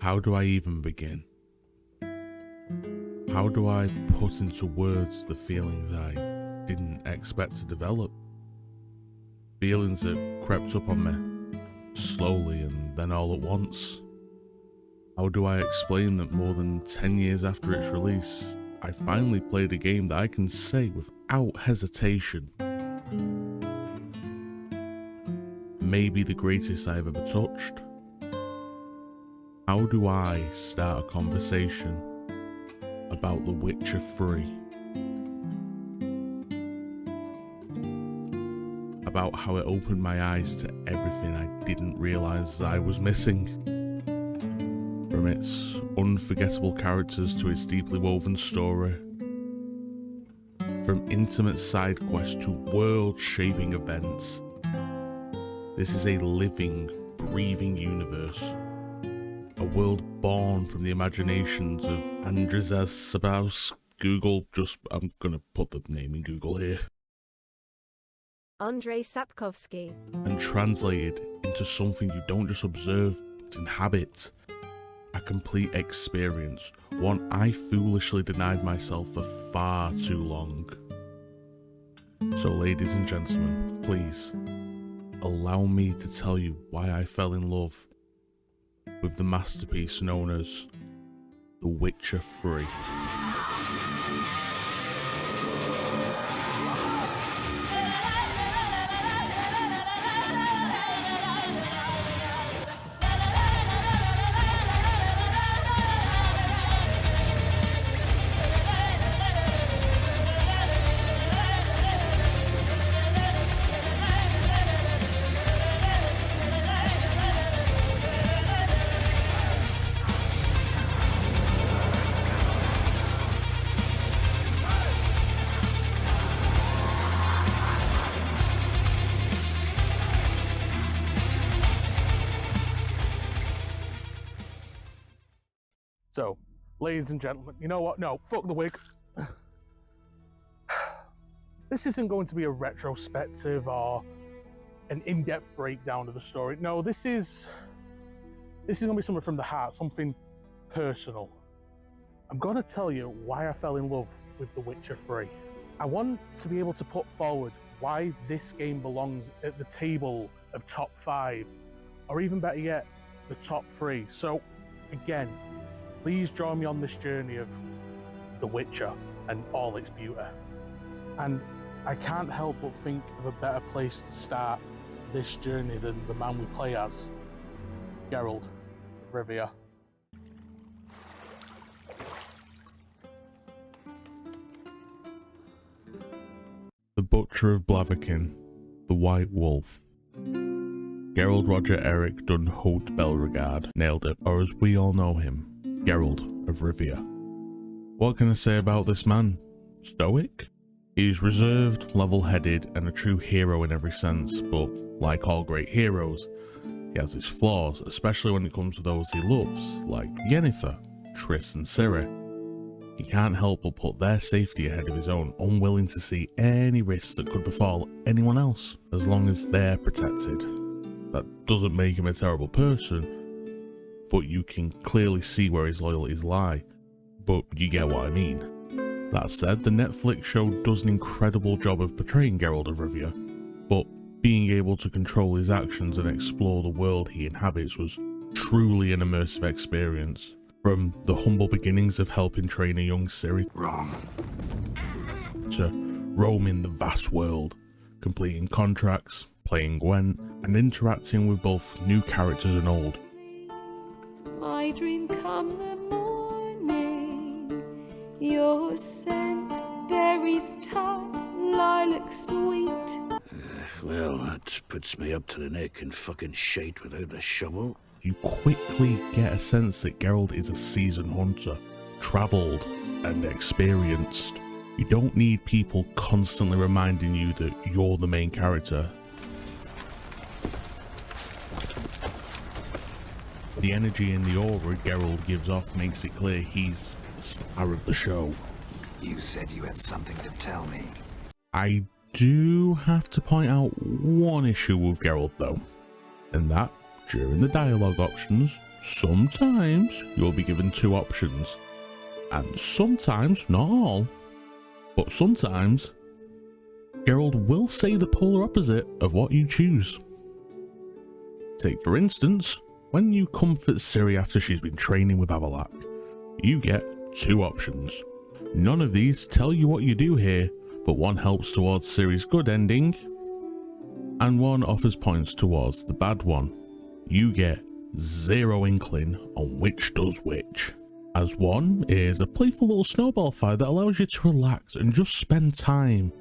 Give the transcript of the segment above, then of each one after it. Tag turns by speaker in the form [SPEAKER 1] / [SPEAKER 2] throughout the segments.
[SPEAKER 1] How do I even begin? How do I put into words the feelings I didn't expect to develop? Feelings that crept up on me, slowly and then all at once. How do I explain that more than 10 years after its release, I finally played a game that I can say without hesitation, maybe the greatest I've ever touched? How do I start a conversation about The Witcher 3? About how it opened my eyes to everything I didn't realise I was missing. From its unforgettable characters to its deeply woven story. From intimate side quests to world-shaping events. This is a living, breathing universe. A world born from the imaginations of Andrzej Sapkowski. I'm gonna put the name in Google here.
[SPEAKER 2] Andrzej Sapkowski.
[SPEAKER 1] And translated into something you don't just observe, but inhabit. A complete experience, one I foolishly denied myself for far too long. So ladies and gentlemen, please, allow me to tell you why I fell in love with the masterpiece known as The Witcher 3.
[SPEAKER 3] So, ladies and gentlemen, you know what? No, fuck the wig. This isn't going to be a retrospective or an in-depth breakdown of the story. No, this is going to be something from the heart, something personal. I'm going to tell you why I fell in love with The Witcher 3. I want to be able to put forward why this game belongs at the table of top 5, or even better yet, the top 3. So, again, please join me on this journey of The Witcher and all its beauty. And I can't help but think of a better place to start this journey than the man we play as, Geralt of Rivia.
[SPEAKER 1] The Butcher of Blaviken, the White Wolf. Geralt Roger Eric Dun Hout Belregard nailed it, or as we all know him, Geralt of Rivia. What can I say about this man? Stoic? He's reserved, level-headed, and a true hero in every sense, but like all great heroes, he has his flaws, especially when it comes to those he loves, like Yennefer, Triss and Ciri. He can't help but put their safety ahead of his own, unwilling to see any risks that could befall anyone else, as long as they're protected. That doesn't make him a terrible person, but you can clearly see where his loyalties lie, but you get what I mean. That said, the Netflix show does an incredible job of portraying Geralt of Rivia, but being able to control his actions and explore the world he inhabits was truly an immersive experience. From the humble beginnings of helping train a young Ciri to roaming the vast world, completing contracts, playing Gwent, and interacting with both new characters and old.
[SPEAKER 4] My dream come the morning, your scent, berries tart, lilac sweet.
[SPEAKER 5] Well, that puts me up to the neck in fucking shite without the shovel.
[SPEAKER 1] You quickly get a sense that Geralt is a seasoned hunter, travelled and experienced. You don't need people constantly reminding you that you're the main character. The energy and the aura Geralt gives off makes it clear he's the star of the show.
[SPEAKER 6] You said you had something to tell me.
[SPEAKER 1] I do have to point out one issue with Geralt though, and that, during the dialogue options, sometimes you'll be given 2 options, and sometimes, not all, but sometimes, Geralt will say the polar opposite of what you choose. Take for instance, when you comfort Ciri after she's been training with Avalak, you get 2 options. None of these tell you what you do here, but one helps towards Ciri's good ending, and one offers points towards the bad one. You get 0 inkling on which does which, as one is a playful little snowball fight that allows you to relax and just spend time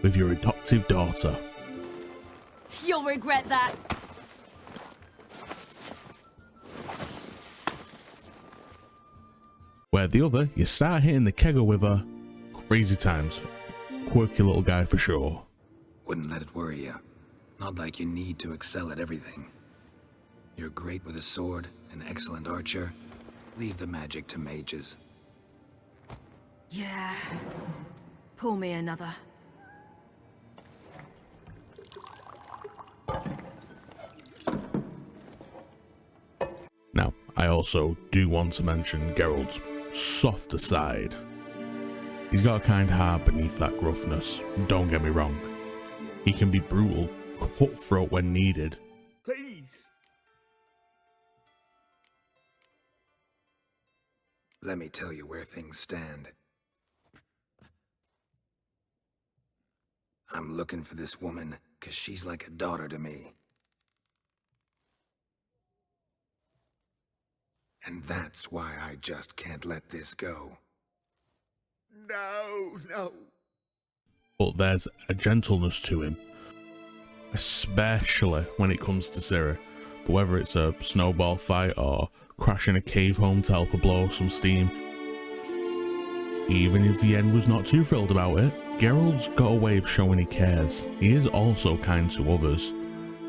[SPEAKER 1] with your adoptive daughter.
[SPEAKER 2] You'll regret that.
[SPEAKER 1] Where the other, you start hitting the kegger with a crazy times. Quirky little guy for sure.
[SPEAKER 6] Wouldn't let it worry you. Not like you need to excel at everything. You're great with a sword, an excellent archer. Leave the magic to mages.
[SPEAKER 2] Yeah. Pull me another.
[SPEAKER 1] Now, I also do want to mention Geralt's softer side. He's got a kind heart beneath that gruffness, don't get me wrong. He can be brutal, cutthroat when needed.
[SPEAKER 5] Please.
[SPEAKER 6] Let me tell you where things stand. I'm looking for this woman, 'cause she's like a daughter to me. And that's why I just can't let this go.
[SPEAKER 5] No.
[SPEAKER 1] But there's a gentleness to him, especially when it comes to Ciri. But whether it's a snowball fight or crashing a cave home to help her blow some steam, even if Yen was not too thrilled about it, Geralt's got a way of showing he cares. He is also kind to others,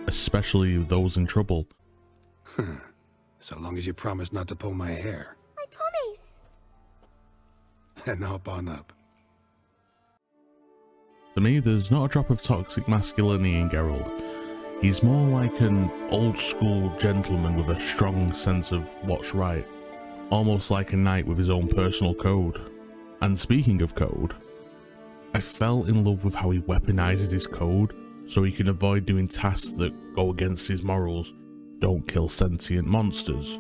[SPEAKER 1] especially those in trouble.
[SPEAKER 6] So long as you promise not to pull my hair.
[SPEAKER 2] I promise.
[SPEAKER 6] Then hop on up.
[SPEAKER 1] To me, there's not a drop of toxic masculinity in Geralt. He's more like an old school gentleman with a strong sense of what's right. Almost like a knight with his own personal code. And speaking of code, I fell in love with how he weaponizes his code so he can avoid doing tasks that go against his morals. Don't kill sentient monsters.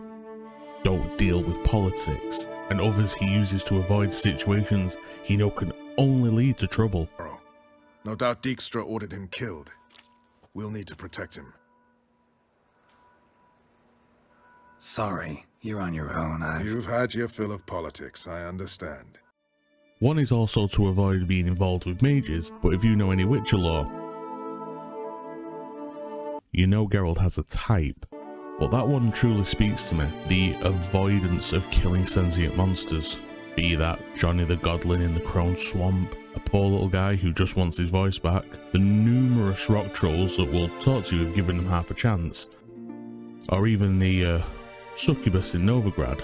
[SPEAKER 1] Don't deal with politics. And others he uses to avoid situations he knows can only lead to trouble.
[SPEAKER 7] No doubt Dijkstra ordered him killed. We'll need to protect him.
[SPEAKER 6] Sorry, you're on your own.
[SPEAKER 7] You've had your fill of politics, I understand.
[SPEAKER 1] One is also to avoid being involved with mages, but if you know any Witcher lore, you know Geralt has a type. But that one truly speaks to me, the avoidance of killing sentient monsters. Be that Johnny the Godling in the Crone Swamp, a poor little guy who just wants his voice back, the numerous rock trolls that will talk to you if given them half a chance, or even the succubus in Novigrad.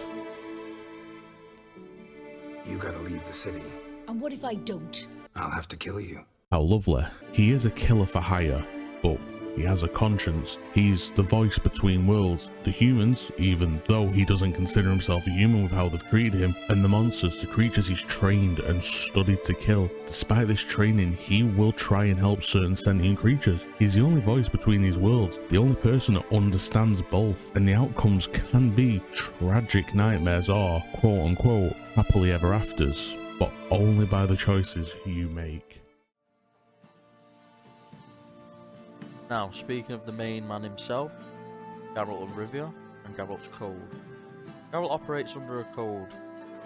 [SPEAKER 6] You gotta leave the city.
[SPEAKER 2] And what if I don't?
[SPEAKER 6] I'll have to kill you.
[SPEAKER 1] How lovely. He is a killer for hire, but he has a conscience. He's the voice between worlds. The humans, even though he doesn't consider himself a human with how they've treated him, and the monsters, the creatures he's trained and studied to kill. Despite this training, he will try and help certain sentient creatures. He's the only voice between these worlds, the only person that understands both, and the outcomes can be tragic nightmares or, quote unquote, happily ever afters, but only by the choices you make.
[SPEAKER 8] Now, speaking of the main man himself, Geralt of Rivia, and Geralt's code. Geralt operates under a code.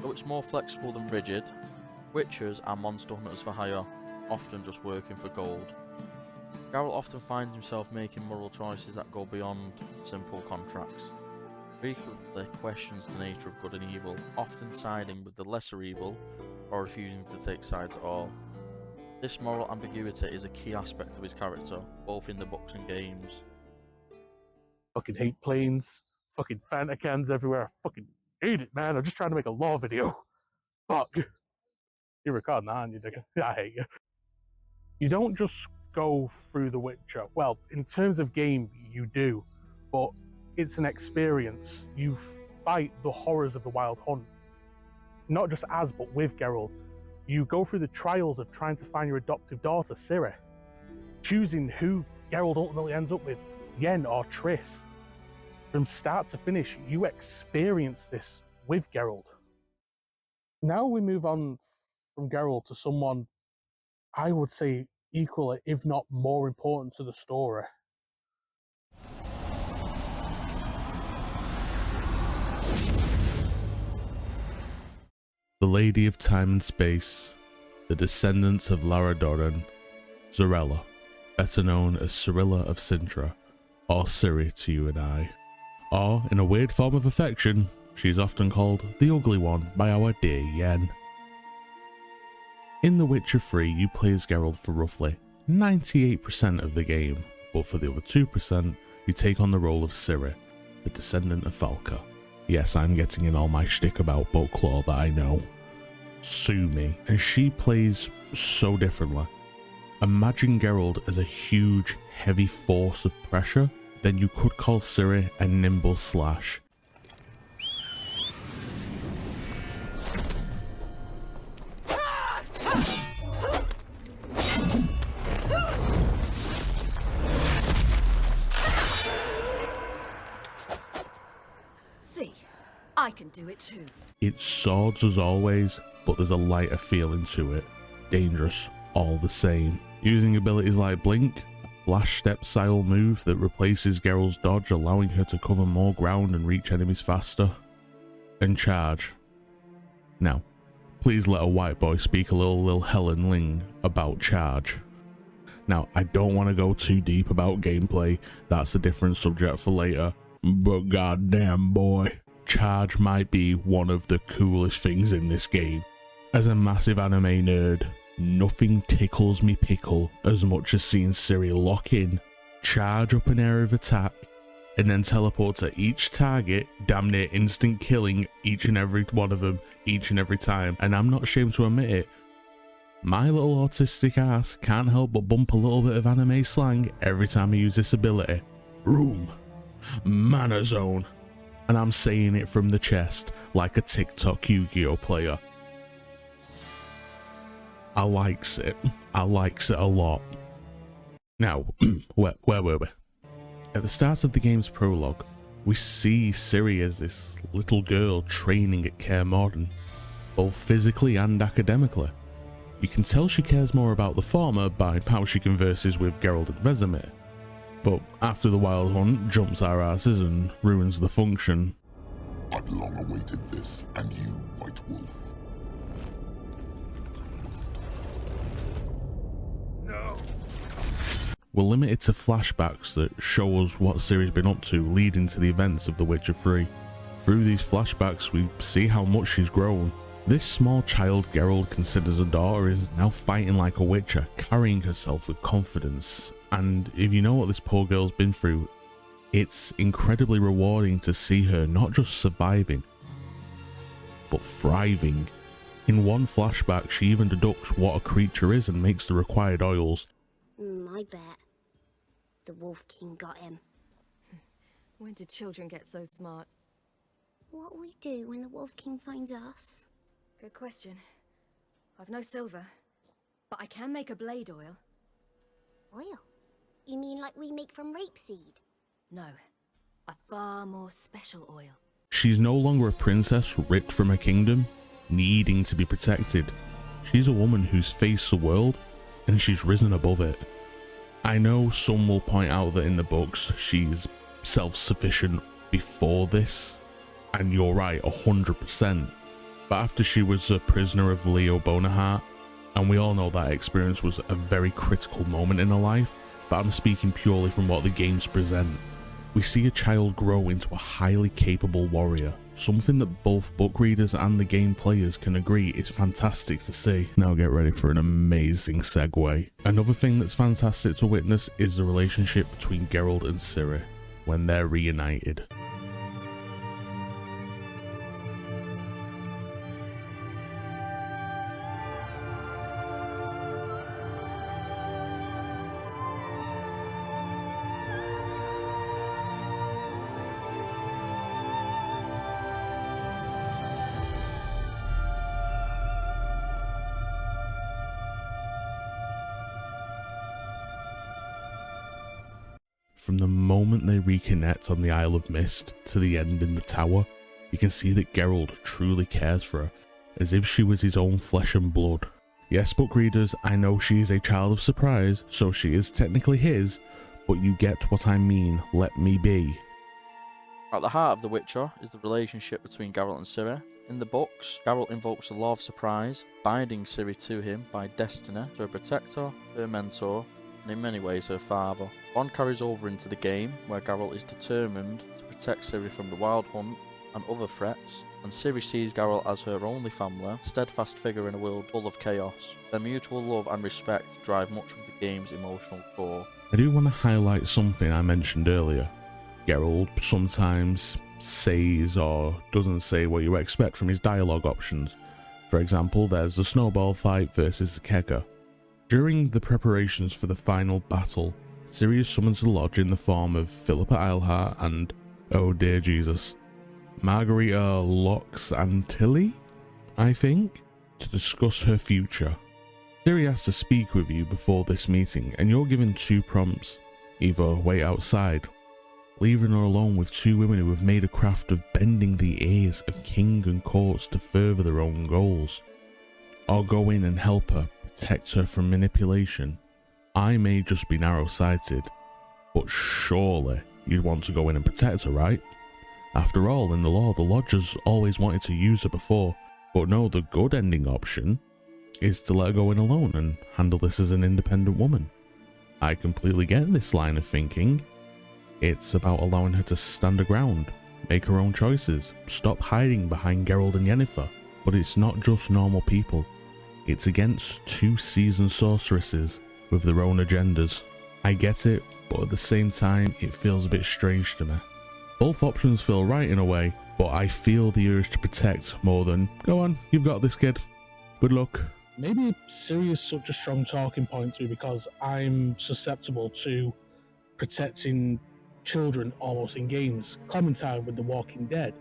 [SPEAKER 8] Though it's more flexible than rigid, witchers are monster hunters for hire, often just working for gold. Geralt often finds himself making moral choices that go beyond simple contracts. Frequently questions the nature of good and evil, often siding with the lesser evil, or refusing to take sides at all. This moral ambiguity is a key aspect of his character, both in the books and games.
[SPEAKER 3] Fucking hate planes. Fucking Fanticans everywhere. I fucking hate it, man. I'm just trying to make a law video. Fuck. You're recording that, aren't you, nigga? Yeah, I hate you. You don't just go through The Witcher. Well, in terms of game, you do. But it's an experience. You fight the horrors of the Wild Hunt, not just as, but with Geralt. You go through the trials of trying to find your adoptive daughter, Ciri, choosing who Geralt ultimately ends up with, Yen or Triss. From start to finish, you experience this with Geralt. Now we move on from Geralt to someone I would say equally, if not more important to the story.
[SPEAKER 1] The Lady of Time and Space, the descendants of Laradoran, Zarella, better known as Cirilla of Sintra, or Ciri to you and I. Or, in a weird form of affection, she's often called the Ugly One by our dear Yen. In The Witcher 3, you play as Geralt for roughly 98% of the game, but for the other 2%, you take on the role of Ciri, the descendant of Falka. Yes, I'm getting in all my shtick about folklore that I know. Sue me. And she plays so differently. Imagine Geralt as a huge, heavy force of pressure, then you could call Ciri a nimble slash.
[SPEAKER 2] See, I can do it too.
[SPEAKER 1] It's swords as always, but there's a lighter feeling to it. Dangerous all the same. Using abilities like Blink, a flash step style move that replaces Geralt's dodge, allowing her to cover more ground and reach enemies faster. And Charge. Now, please let a white boy speak a little Helen Ling about Charge. Now, I don't want to go too deep about gameplay, that's a different subject for later, but goddamn boy, Charge might be one of the coolest things in this game. As a massive anime nerd, nothing tickles me pickle as much as seeing Ciri lock in, charge up an area of attack, and then teleport to each target, damn near instant killing each and every one of them each and every time. And I'm not ashamed to admit it, my little autistic ass can't help but bump a little bit of anime slang every time I use this ability. Room. Mana zone. And I'm saying it from the chest like a TikTok Yu-Gi-Oh player. I likes it. I likes it a lot. Now, where were we? At the start of the game's prologue, we see Ciri as this little girl training at Kaer Morhen, both physically and academically. You can tell she cares more about the former by how she converses with Geralt and Vesemir. But after the Wild Hunt jumps our asses and ruins the function.
[SPEAKER 9] I've long awaited this, and you, White Wolf.
[SPEAKER 7] No!
[SPEAKER 1] We're limited to flashbacks that show us what Ciri's been up to leading to the events of The Witcher 3. Through these flashbacks we see how much she's grown. This small child Geralt considers a daughter is now fighting like a witcher, carrying herself with confidence. And if you know what this poor girl's been through, it's incredibly rewarding to see her not just surviving, but thriving. In one flashback she even deducts what a creature is and makes the required oils.
[SPEAKER 10] I bet. The Wolf King got him.
[SPEAKER 2] When did children get so smart?
[SPEAKER 10] What'll we do when the Wolf King finds us?
[SPEAKER 2] Good question. I've no silver, but I can make a blade oil.
[SPEAKER 10] Oil? You mean like we make from rapeseed?
[SPEAKER 2] No, a far more special oil.
[SPEAKER 1] She's no longer a princess ripped from her kingdom, needing to be protected. She's a woman who's faced the world, and she's risen above it. I know some will point out that in the books she's self-sufficient before this, and you're right, 100%. But after she was a prisoner of Leo Bonahart, and we all know that experience was a very critical moment in her life, but I'm speaking purely from what the games present. We see a child grow into a highly capable warrior, something that both book readers and the game players can agree is fantastic to see. Now get ready for an amazing segue. Another thing that's fantastic to witness is the relationship between Geralt and Ciri when they're reunited. from the moment they reconnect on the Isle of Mist to the end in the tower, you can see that Geralt truly cares for her, as if she was his own flesh and blood. Yes, book readers, I know she is a child of surprise, so she is technically his, but you get what I mean, let me be.
[SPEAKER 8] At the heart of The Witcher is the relationship between Geralt and Ciri. In the books, Geralt invokes the Law of Surprise, binding Ciri to him by destiny to her protector, her mentor, and in many ways her father. Bond carries over into the game, where Geralt is determined to protect Ciri from the Wild Hunt and other threats, and Ciri sees Geralt as her only family, steadfast figure in a world full of chaos. Their mutual love and respect drive much of the game's emotional core.
[SPEAKER 1] I do want to highlight something I mentioned earlier. Geralt sometimes says or doesn't say what you expect from his dialogue options. For example, there's the snowball fight versus the kegger. During the preparations for the final battle, Ciri is summoned to the lodge in the form of Philippa Eilhart and, oh dear Jesus, Margarita Lox Antilli, I think, to discuss her future. Ciri has to speak with you before this meeting, and you're given two prompts. Either wait outside, leaving her alone with two women who have made a craft of bending the ears of king and courts to further their own goals, or go in and help her, protect her from manipulation. I may just be narrow-sighted, but surely you'd want to go in and protect her, right? After all, in the law, the Lodge has always wanted to use her before, but no, the good ending option is to let her go in alone and handle this as an independent woman. I completely get this line of thinking. It's about allowing her to stand her ground, make her own choices, stop hiding behind Geralt and Yennefer. But it's not just normal people. It's against two seasoned sorceresses with their own agendas. I get it, but at the same time, it feels a bit strange to me. Both options feel right in a way, but I feel the urge to protect more than, go on, you've got this, kid. Good luck.
[SPEAKER 3] Maybe Ciri is such a strong talking point to me because I'm susceptible to protecting children almost in games. Clementine with The Walking Dead,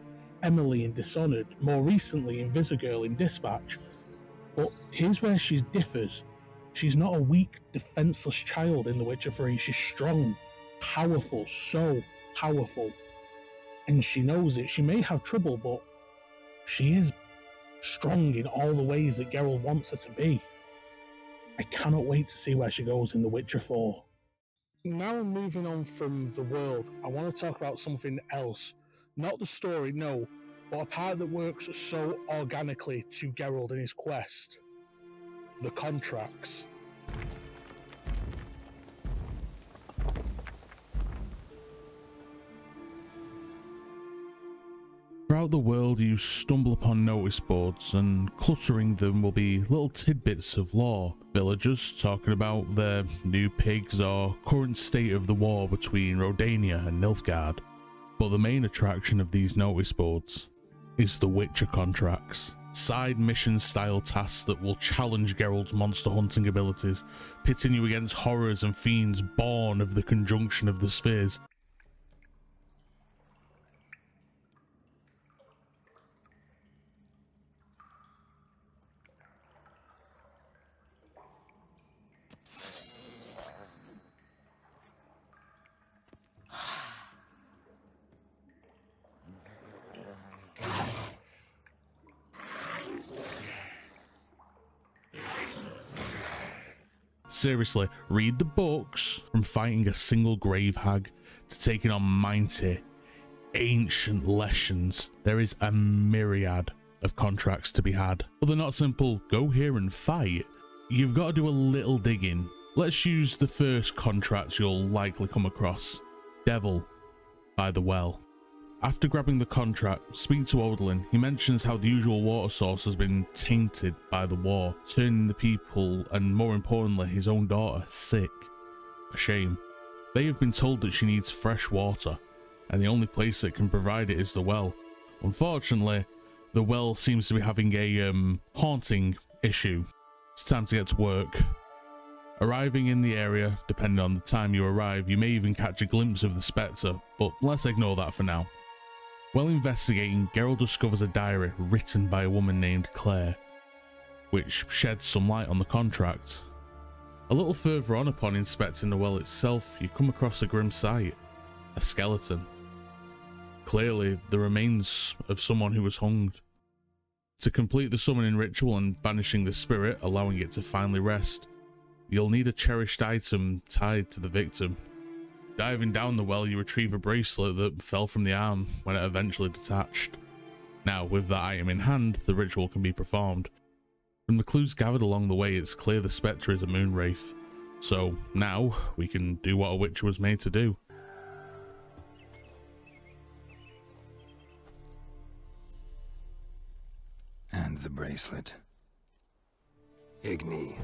[SPEAKER 3] Emily in Dishonored, more recently Invisigirl in Dispatch. But here's where she differs. She's not a weak, defenseless child in The Witcher 3. She's strong, powerful, so powerful. And she knows it. She may have trouble, but she is strong in all the ways that Geralt wants her to be. I cannot wait to see where she goes in The Witcher 4. Now moving on from the world, I want to talk about something else. Not the story, no, but a part that works so organically to Geralt in his quest. The contracts.
[SPEAKER 1] Throughout the world, you stumble upon notice boards, and cluttering them will be little tidbits of lore. Villagers talking about their new pigs or current state of the war between Rodania and Nilfgaard. But the main attraction of these notice boards is the Witcher contracts. Side mission style tasks that will challenge Geralt's monster hunting abilities, pitting you against horrors and fiends born of the conjunction of the spheres. Seriously, read the books. From fighting a single grave hag to taking on mighty, ancient legends, there is a myriad of contracts to be had. But they're not simple, go here and fight. You've got to do a little digging. Let's use the first contract you'll likely come across. Devil by the Well. After grabbing the contract, speak to Odalin. He mentions how the usual water source has been tainted by the war, turning the people and, more importantly, his own daughter sick. A shame. They have been told that she needs fresh water, and the only place that can provide it is the well. Unfortunately, the well seems to be having a haunting issue. It's time to get to work. Arriving in the area, depending on the time you arrive, you may even catch a glimpse of the Spectre, but let's ignore that for now. While investigating, Geralt discovers a diary written by a woman named Claire, which sheds some light on the contract. A little further on, upon inspecting the well itself, you come across a grim sight. A skeleton. Clearly, the remains of someone who was hunged. To complete the summoning ritual and banishing the spirit, allowing it to finally rest, you'll need a cherished item tied to the victim. Diving down the well, you retrieve a bracelet that fell from the arm when it eventually detached. Now, with that item in hand, the ritual can be performed. From the clues gathered along the way, it's clear the spectre is a moon wraith. So now, we can do what a witcher was made to do.
[SPEAKER 6] And the bracelet. Igni.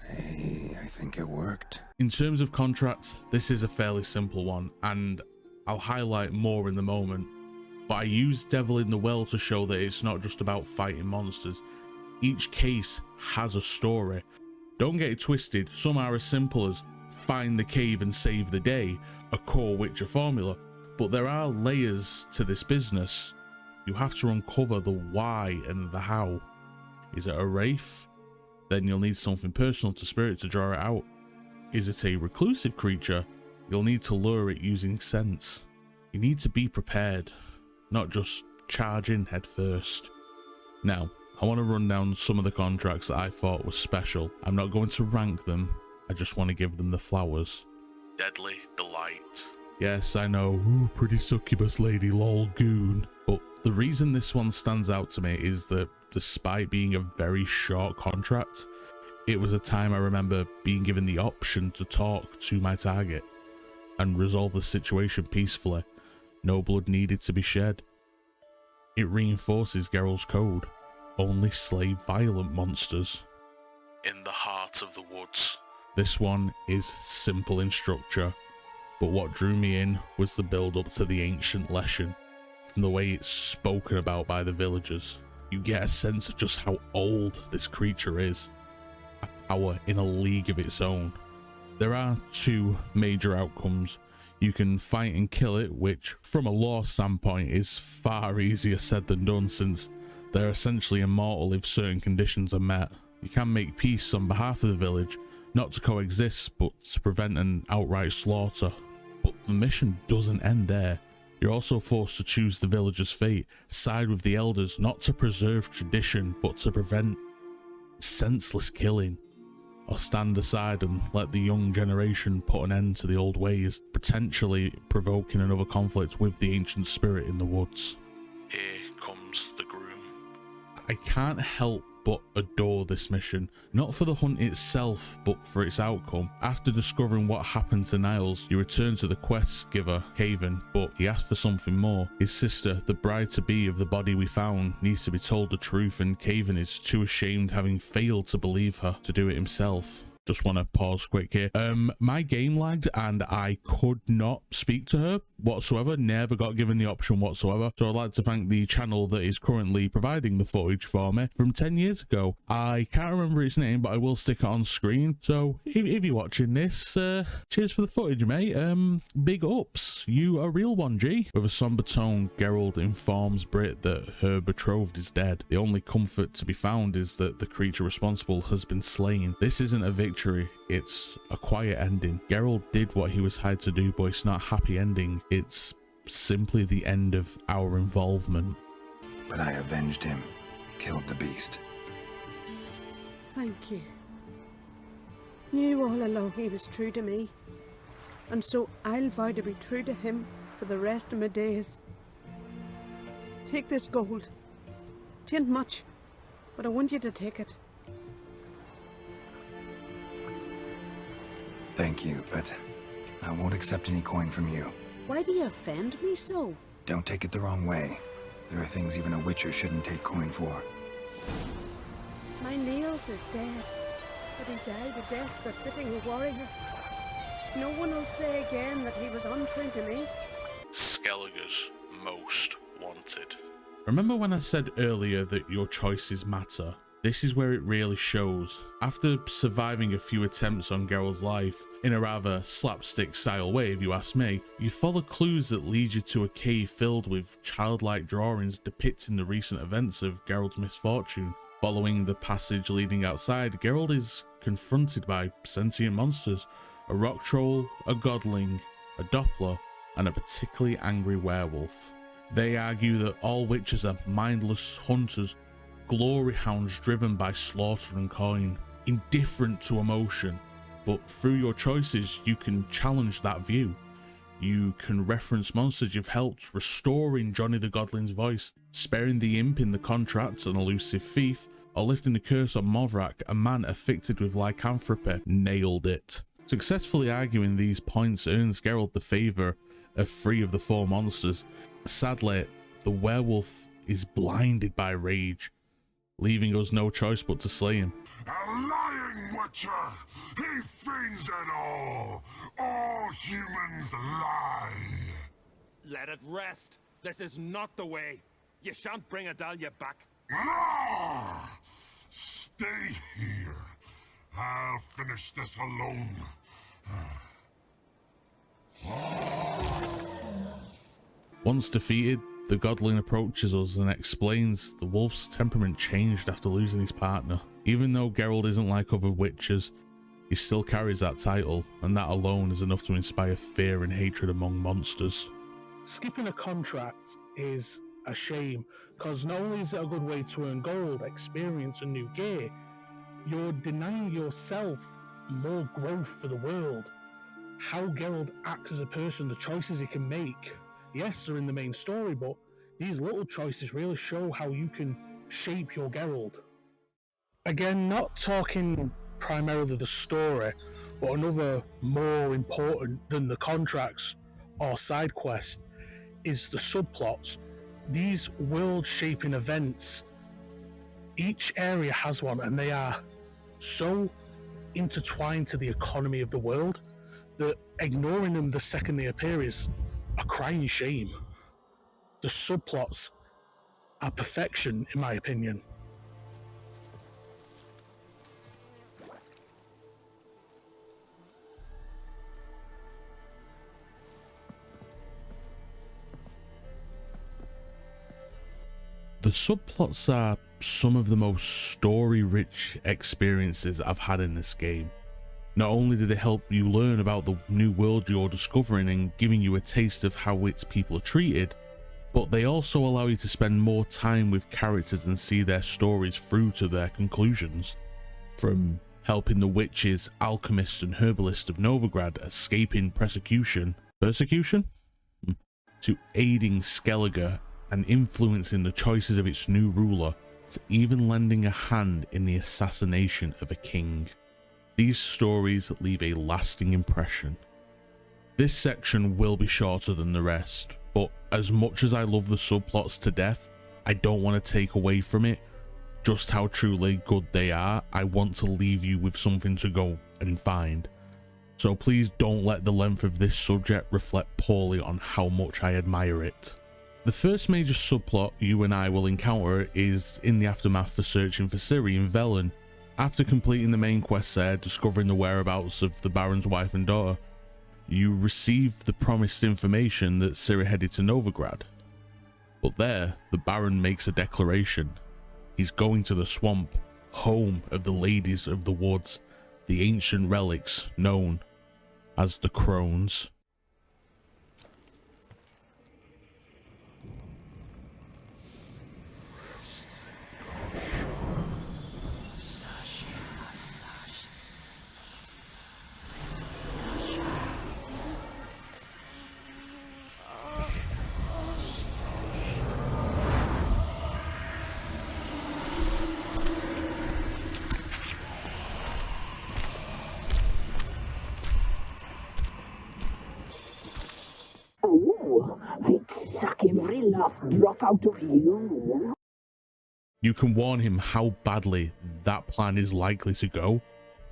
[SPEAKER 6] Hey, I think it worked.
[SPEAKER 1] In terms of contract, this is a fairly simple one, and I'll highlight more in the moment. But I use Devil in the Well to show that it's not just about fighting monsters. Each case has a story. Don't get it twisted, some are as simple as find the cave and save the day, a core Witcher formula, but there are layers to this business. You have to uncover the why and the how. Is it a wraith? Then you'll need something personal to spirit to draw it out. Is it a reclusive creature? You'll need to lure it using sense. You need to be prepared, not just charge in head first. Now, I want to run down some of the contracts that I thought were special. I'm not going to rank them, I just want to give them the flowers. Deadly Delight. Yes, I know, ooh, pretty succubus lady lol goon. But the reason this one stands out to me is that despite being a very short contract, it was a time I remember being given the option to talk to my target and resolve the situation peacefully. No blood needed to be shed. It reinforces Geralt's code. Only slay violent monsters. In the heart of the woods. This one is simple in structure, but what drew me in was the build up to the ancient lesson. From the way it's spoken about by the villagers, you get a sense of just how old this creature is. A power in a league of its own. There are two major outcomes. You can fight and kill it, which from a lore standpoint is far easier said than done, since they're essentially immortal if certain conditions are met. You can make peace on behalf of the village, not to coexist but to prevent an outright slaughter. But the mission doesn't end there. You're also forced to choose the village's fate, side with the elders, not to preserve tradition but to prevent senseless killing, or stand aside and let the young generation put an end to the old ways, potentially provoking another conflict with the ancient spirit in the woods. Here comes the groom. I can't help but adore this mission, not for the hunt itself but for its outcome. After discovering what happened to Niles, you return to the quest giver, Caven, but he asked for something more. His sister, the bride-to-be of the body we found, needs to be told the truth, and Caven is too ashamed, having failed to believe her, to do it himself. Just want to pause quick here. My game lagged and I could not speak to her whatsoever, never got given the option whatsoever. So I'd like to thank the channel that is currently providing the footage for me from 10 years ago. I can't remember its name, but I will stick it on screen. So if you're watching this, cheers for the footage, mate. Big ups. You a real one, G. With a somber tone, Geralt informs Brit that her betrothed is dead. The only comfort to be found is that the creature responsible has been slain. This isn't a victory, it's a quiet ending. Geralt did what he was hired to do, but it's not a happy ending. It's simply the end of our involvement.
[SPEAKER 6] But I avenged him, killed the beast.
[SPEAKER 11] Thank you. Knew all along he was true to me, and so I'll vow to be true to him for the rest of my days. Take this gold. 'Tain't much, but I want you to take it.
[SPEAKER 6] Thank you, but I won't accept any coin from you.
[SPEAKER 11] Why do you offend me so?
[SPEAKER 6] Don't take it the wrong way. There are things even a witcher shouldn't take coin for.
[SPEAKER 11] My Niles is dead, but he died a death befitting a warrior. No one will say again that he was untrue to me.
[SPEAKER 1] Skellige's most wanted. Remember when I said earlier that your choices matter? This is where it really shows. After surviving a few attempts on Geralt's life, in a rather slapstick style way if you ask me, you follow clues that lead you to a cave filled with childlike drawings depicting the recent events of Geralt's misfortune. Following the passage leading outside, Geralt is confronted by sentient monsters, a rock troll, a godling, a doppler, and a particularly angry werewolf. They argue that all witches are mindless hunters, glory hounds driven by slaughter and coin, indifferent to emotion, but through your choices you can challenge that view. You can reference monsters you've helped, restoring Johnny the Godling's voice, sparing the imp in the contract, an elusive thief, or lifting the curse on Movrak, a man afflicted with lycanthropy. Nailed it. Successfully arguing these points earns Geralt the favour of 3 of the 4 monsters. Sadly, the werewolf is blinded by rage, leaving us no choice but to slay him.
[SPEAKER 9] A lying witcher! He feigns it all! All humans lie!
[SPEAKER 12] Let it rest. This is not the way. You shan't bring Adalia back.
[SPEAKER 9] No! Stay here. I'll finish this alone.
[SPEAKER 1] Once defeated, the Godling approaches us and explains the wolf's temperament changed after losing his partner. Even though Geralt isn't like other witches, he still carries that title, and that alone is enough to inspire fear and hatred among monsters.
[SPEAKER 3] Skipping a contract is a shame, because not only is it a good way to earn gold, experience and new gear, you're denying yourself more growth for the world. How Geralt acts as a person, the choices he can make, yes, they're in the main story, but these little choices really show how you can shape your Geralt. Again, not talking primarily the story, but another more important than the contracts or side quests is the subplots. These world-shaping events, each area has one, and they are so intertwined to the economy of the world that ignoring them the second they appear is a crying shame. The subplots are perfection, in my opinion.
[SPEAKER 1] The subplots are some of the most story-rich experiences I've had in this game. Not only do they help you learn about the new world you're discovering and giving you a taste of how its people are treated, but they also allow you to spend more time with characters and see their stories through to their conclusions. From helping the witches, alchemist and herbalist of Novigrad escaping persecution, to aiding Skellige and influencing the choices of its new ruler, to even lending a hand in the assassination of a king. These stories leave a lasting impression. This section will be shorter than the rest, but as much as I love the subplots to death, I don't want to take away from it just how truly good they are. I want to leave you with something to go and find. So please don't let the length of this subject reflect poorly on how much I admire it. The first major subplot you and I will encounter is in the aftermath for searching for Ciri in Velen. After completing the main quest there, discovering the whereabouts of the Baron's wife and daughter, you receive the promised information that Ciri headed to Novigrad. But there, the Baron makes a declaration. He's going to the swamp, home of the Ladies of the Woods, the ancient relics known as the Crones.
[SPEAKER 13] I'd suck every last drop out of you.
[SPEAKER 1] You can warn him how badly that plan is likely to go,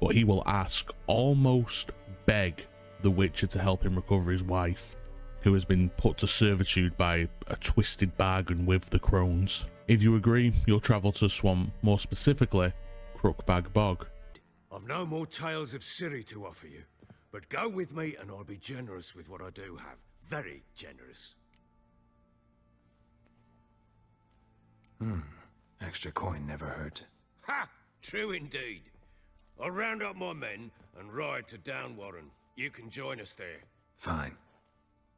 [SPEAKER 1] but he will ask, almost beg, the Witcher to help him recover his wife, who has been put to servitude by a twisted bargain with the crones. If you agree, you'll travel to Swamp, more specifically, Crookbag Bog.
[SPEAKER 5] I've no more tales of Ciri to offer you, but go with me and I'll be generous with what I do have. Very generous.
[SPEAKER 6] Extra coin never hurt.
[SPEAKER 5] Ha! True indeed. I'll round up my men and ride to Downwarren. You can join us there.
[SPEAKER 6] Fine.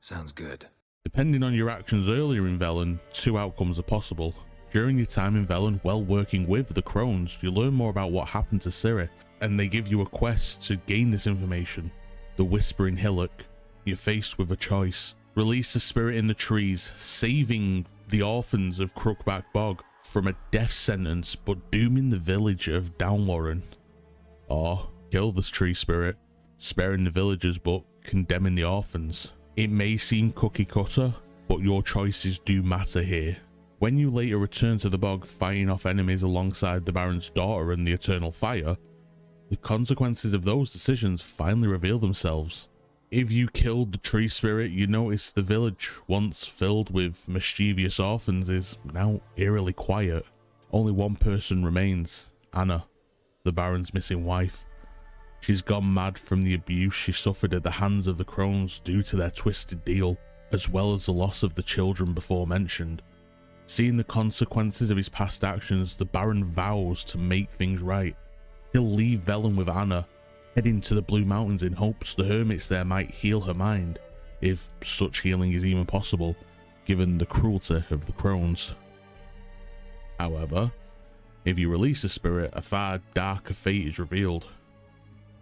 [SPEAKER 6] Sounds good.
[SPEAKER 1] Depending on your actions earlier in Velen, two outcomes are possible. During your time in Velen, while working with the crones, you learn more about what happened to Ciri, and they give you a quest to gain this information. The Whispering Hillock. You're faced with a choice. Release the spirit in the trees, saving the orphans of Crookback Bog from a death sentence, but dooming the village of Downwarren. Or kill this tree spirit, sparing the villagers but condemning the orphans. It may seem cookie cutter, but your choices do matter here. When you later return to the bog fighting off enemies alongside the Baron's daughter and the Eternal Fire, the consequences of those decisions finally reveal themselves. If you killed the tree spirit, you notice the village, once filled with mischievous orphans, is now eerily quiet. Only one person remains, Anna, the Baron's missing wife. She's gone mad from the abuse she suffered at the hands of the crones due to their twisted deal, as well as the loss of the children before mentioned. Seeing the consequences of his past actions, the Baron vows to make things right. He'll leave Velen with Anna, heading to the Blue Mountains in hopes the hermits there might heal her mind, if such healing is even possible, given the cruelty of the crones. However, if you release the spirit, a far darker fate is revealed.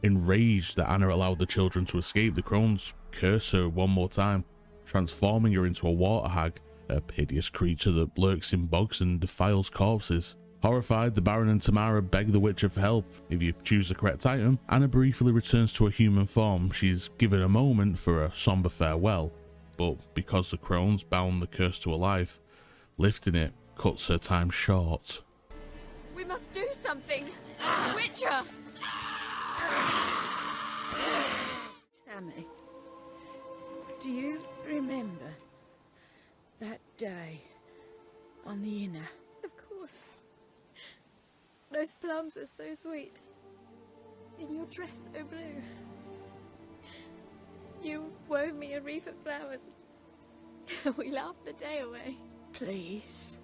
[SPEAKER 1] Enraged that Anna allowed the children to escape, the crones curse her one more time, transforming her into a water hag, a hideous creature that lurks in bogs and defiles corpses. Horrified, the Baron and Tamara beg the Witcher for help. If you choose the correct item, Anna briefly returns to a human form. She's given a moment for a somber farewell, but because the crones bound the curse to her life, lifting it cuts her time short.
[SPEAKER 2] We must do something! Witcher!
[SPEAKER 11] Tammy, do you remember that day on the Inner?
[SPEAKER 2] Of course. Those plums are so sweet. In your dress so blue. You wove me a wreath of flowers. We laughed the day away.
[SPEAKER 11] Please,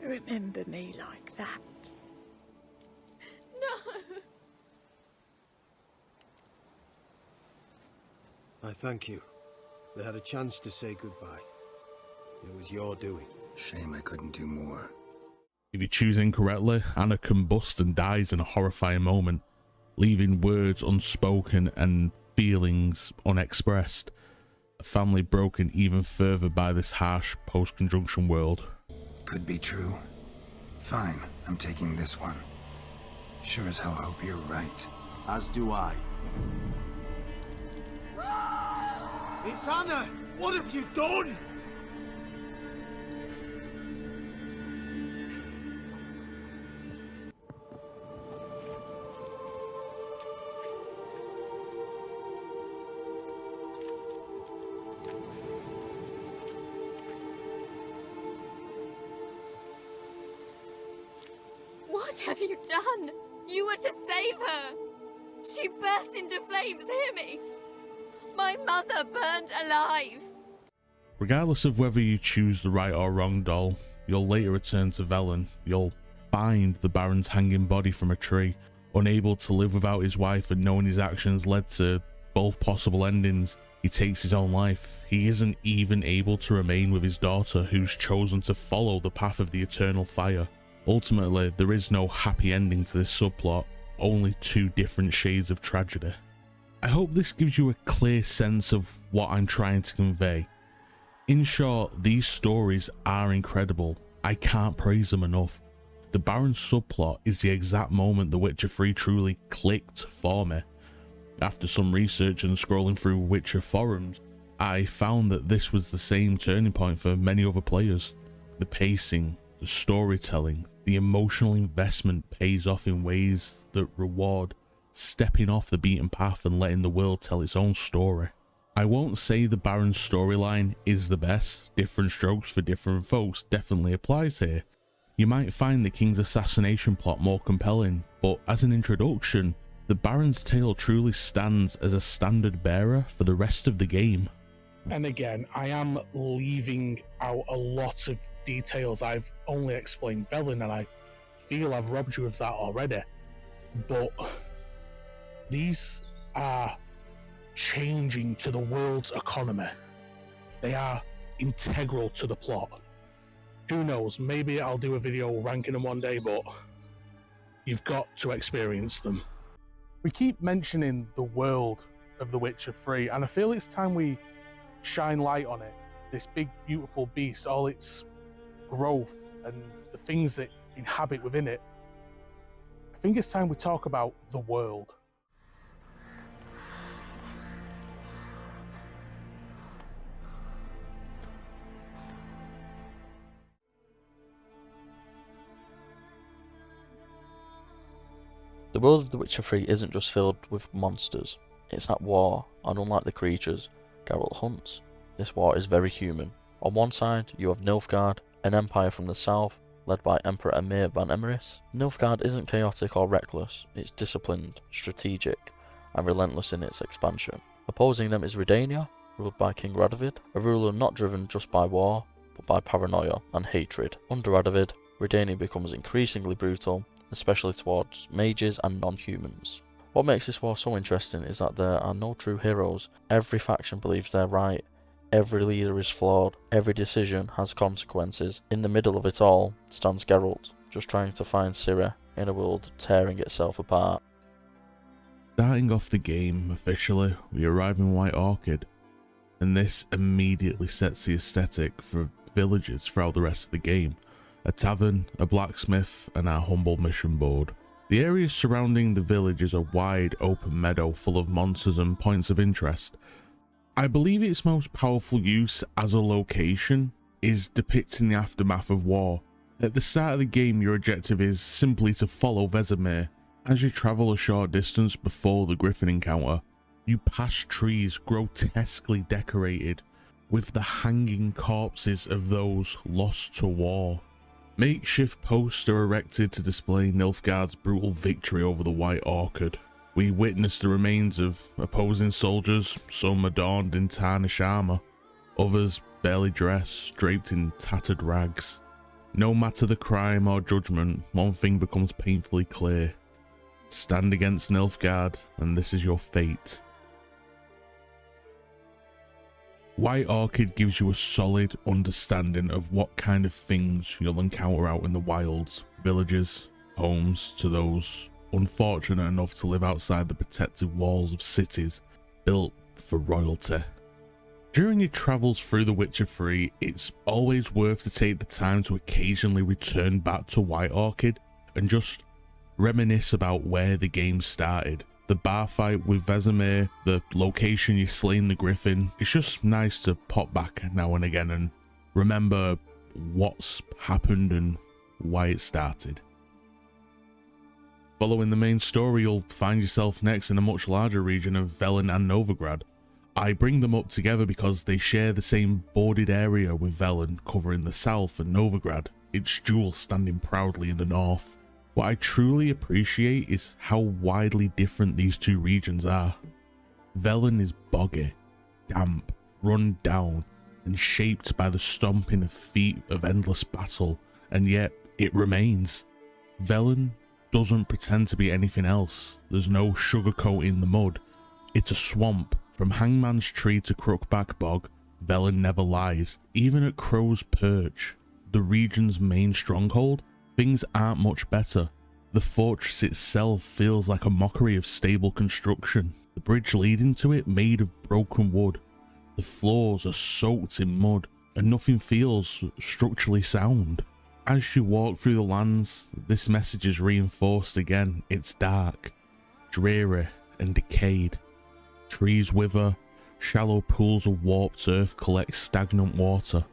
[SPEAKER 11] remember me like that.
[SPEAKER 2] No!
[SPEAKER 14] I thank you. They had a chance to say goodbye. It was your doing.
[SPEAKER 6] Shame I couldn't do more.
[SPEAKER 1] If you choose incorrectly, Anna combusts and dies in a horrifying moment, leaving words unspoken and feelings unexpressed. A family broken even further by this harsh post-conjunction world.
[SPEAKER 6] Could be true. Fine, I'm taking this one. Sure as hell hope you're right.
[SPEAKER 14] As do I. It's Anna! What have you done?
[SPEAKER 2] What have you done? You were to save her! She burst into flames, hear me! My mother burned alive!
[SPEAKER 1] Regardless of whether you choose the right or wrong doll, you'll later return to Velen. You'll find the Baron's hanging body from a tree, unable to live without his wife and knowing his actions led to both possible endings. He takes his own life. He isn't even able to remain with his daughter, who's chosen to follow the path of the Eternal Fire. Ultimately, there is no happy ending to this subplot, only two different shades of tragedy. I hope this gives you a clear sense of what I'm trying to convey. In short, these stories are incredible. I can't praise them enough. The Baron's subplot is the exact moment The Witcher 3 truly clicked for me. After some research and scrolling through Witcher forums, I found that this was the same turning point for many other players. The pacing, the storytelling, the emotional investment pays off in ways that reward stepping off the beaten path and letting the world tell its own story. I won't say the Baron's storyline is the best, different strokes for different folks definitely applies here. You might find the King's assassination plot more compelling, but as an introduction, the Baron's tale truly stands as a standard bearer for the rest of the game.
[SPEAKER 3] And again, I am leaving out a lot of details. I've only explained Velen, and I feel I've robbed you of that already. But these are changing to the world's economy. They are integral to the plot. Who knows, maybe I'll do a video ranking them one day, but you've got to experience them. We keep mentioning the world of The Witcher 3, and I feel it's time we shine light on it. This big, beautiful beast, all its growth and the things that inhabit within it. I think it's time we talk about the world.
[SPEAKER 8] The world of The Witcher 3 isn't just filled with monsters, it's at war, and unlike the creatures Geralt hunts, this war is very human. On one side, you have Nilfgaard, an empire from the south, led by Emperor Emhyr van Emrys. Nilfgaard isn't chaotic or reckless, it's disciplined, strategic, and relentless in its expansion. Opposing them is Redania, ruled by King Radovid, a ruler not driven just by war, but by paranoia and hatred. Under Radovid, Redania becomes increasingly brutal, especially towards mages and non-humans. What makes this war so interesting is that there are no true heroes. Every faction believes they're right, every leader is flawed, every decision has consequences. In the middle of it all stands Geralt, just trying to find Ciri in a world tearing itself apart.
[SPEAKER 1] Starting off the game, officially, we arrive in White Orchid, and this immediately sets the aesthetic for villages throughout the rest of the game. A tavern, a blacksmith, and our humble mission board. The area surrounding the village is a wide open meadow full of monsters and points of interest. I believe its most powerful use as a location is depicting the aftermath of war. At the start of the game, your objective is simply to follow Vesemir. As you travel a short distance before the Griffin encounter, you pass trees grotesquely decorated with the hanging corpses of those lost to war. Makeshift posts are erected to display Nilfgaard's brutal victory over the White Orchid. We witness the remains of opposing soldiers, some adorned in tarnished armour, others barely dressed, draped in tattered rags. No matter the crime or judgment, one thing becomes painfully clear. Stand against Nilfgaard, and this is your fate. White Orchid gives you a solid understanding of what kind of things you'll encounter out in the wilds, villages, homes to those unfortunate enough to live outside the protective walls of cities built for royalty. During your travels through The Witcher 3, it's always worth to take the time to occasionally return back to White Orchid and just reminisce about where the game started. The bar fight with Vesemir, the location you slain the Griffin. It's just nice to pop back now and again and remember what's happened and why it started. Following the main story, you'll find yourself next in a much larger region of Velen and Novigrad. I bring them up together because they share the same bordered area with Velen covering the south and Novigrad, its jewel standing proudly in the north. What I truly appreciate is how widely different these two regions are. Velen is boggy, damp, run down, and shaped by the stomping of feet of endless battle, and yet it remains. Velen doesn't pretend to be anything else. There's no sugarcoating the mud. It's a swamp. From Hangman's Tree to Crookback Bog, Velen never lies. Even at Crow's Perch, the region's main stronghold, things aren't much better. The fortress itself feels like a mockery of stable construction. The bridge leading to it made of broken wood. The floors are soaked in mud, and nothing feels structurally sound. As you walk through the lands, this message is reinforced again. It's dark, dreary, and decayed. Trees wither, shallow pools of warped earth collect stagnant water,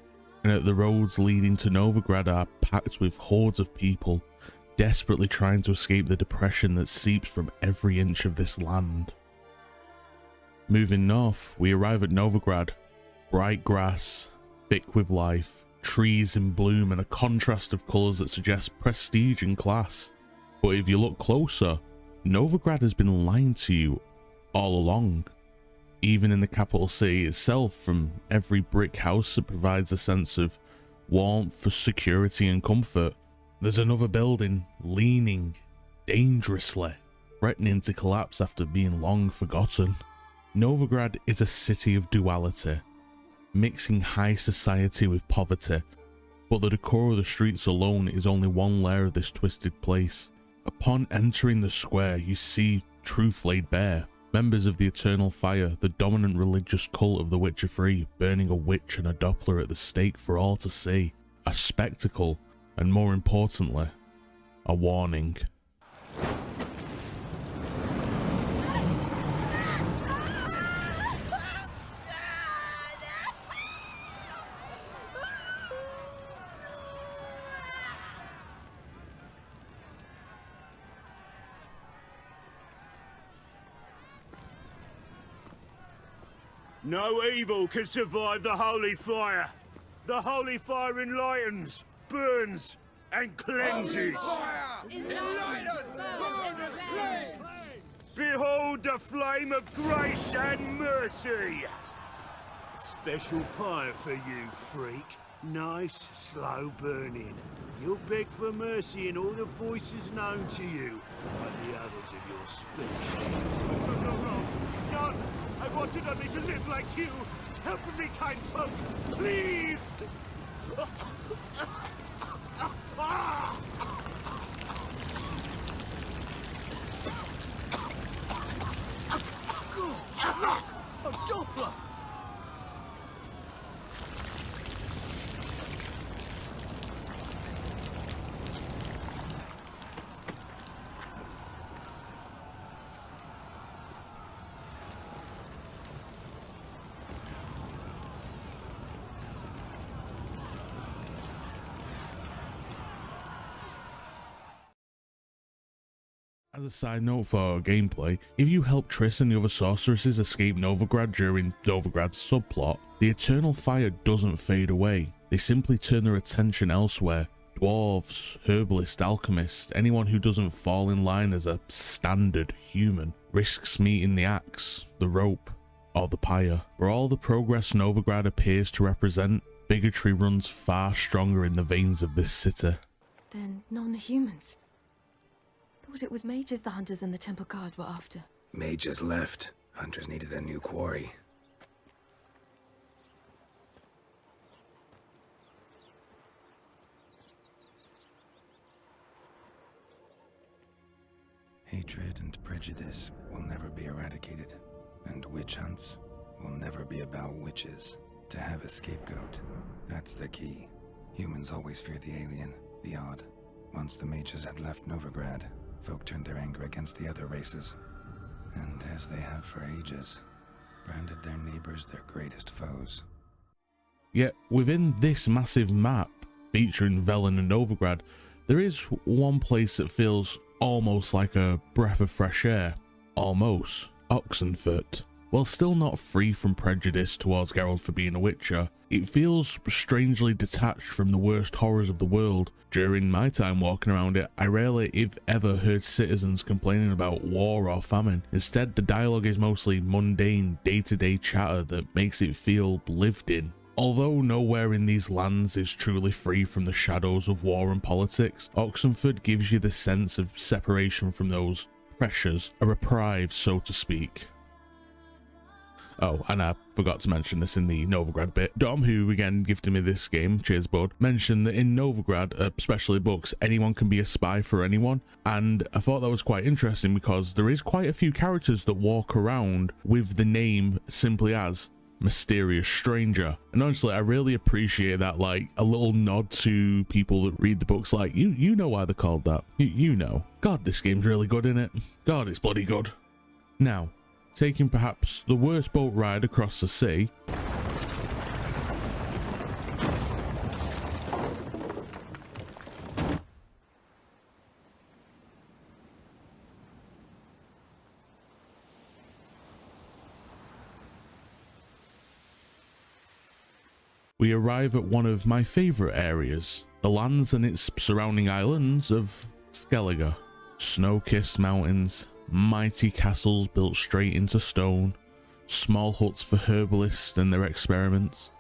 [SPEAKER 1] and at the roads leading to Novigrad are packed with hordes of people, desperately trying to escape the depression that seeps from every inch of this land. Moving north, we arrive at Novigrad. Bright grass, thick with life, trees in bloom, and a contrast of colours that suggests prestige and class. But if you look closer, Novigrad has been lying to you all along. Even in the capital city itself, from every brick house that provides a sense of warmth, security and comfort, there's another building leaning dangerously, threatening to collapse after being long forgotten. Novigrad is a city of duality, mixing high society with poverty, but the decor of the streets alone is only one layer of this twisted place. Upon entering the square, you see truth laid bare. Members of the Eternal Fire, the dominant religious cult of the Witcher 3, burning a witch and a Doppler at the stake for all to see. A spectacle, and more importantly, a warning.
[SPEAKER 5] No evil can survive the holy fire. The holy fire enlightens, burns, and cleanses. Behold the flame of grace and mercy. Special fire for you, freak. Nice, slow burning. You'll beg for mercy in all the voices known to you, like the others of your species. None! I wanted only to live like you! Help me, kind folk! Please! Gods, look! A Doppler!
[SPEAKER 1] As a side note for gameplay, if you help Triss and the other sorceresses escape Novigrad during Novigrad's subplot, the Eternal Fire doesn't fade away. They simply turn their attention elsewhere. Dwarves, herbalists, alchemists, anyone who doesn't fall in line as a standard human, risks meeting the axe, the rope, or the pyre. For all the progress Novigrad appears to represent, bigotry runs far stronger in the veins of this city.
[SPEAKER 15] Then non-humans. Thought it was mages the hunters and the temple guard were after.
[SPEAKER 6] Mages left. Hunters needed a new quarry. Hatred and prejudice will never be eradicated, and witch hunts will never be about witches. To have a scapegoat, that's the key. Humans always fear the alien, the odd. Once the mages had left Novigrad, folk turned their anger against the other races, and as they have for ages, branded their neighbors their greatest foes.
[SPEAKER 1] Yet within this massive map, featuring Velen and Novigrad, there is one place that feels almost like a breath of fresh air. Almost. Oxenfurt. While still not free from prejudice towards Geralt for being a Witcher, it feels strangely detached from the worst horrors of the world. During my time walking around it, I rarely, if ever, heard citizens complaining about war or famine. Instead, the dialogue is mostly mundane, day-to-day chatter that makes it feel lived in. Although nowhere in these lands is truly free from the shadows of war and politics, Oxenfurt gives you the sense of separation from those pressures, a reprieve, so to speak. Oh, and I forgot to mention this in the Novigrad bit. Dom, who again gifted me this game, cheers bud, mentioned that in Novigrad, especially books, anyone can be a spy for anyone, and I thought that was quite interesting because there is quite a few characters that walk around with the name simply as Mysterious Stranger, and honestly I really appreciate that, like a little nod to people that read the books, like you know why they're called that, you know. God, this game's really good, innit? God, it's bloody good. Now, taking perhaps the worst boat ride across the sea, we arrive at one of my favourite areas, the lands and its surrounding islands of Skellige. Snow-kissed mountains, mighty castles built straight into stone, small huts for herbalists and their experiments,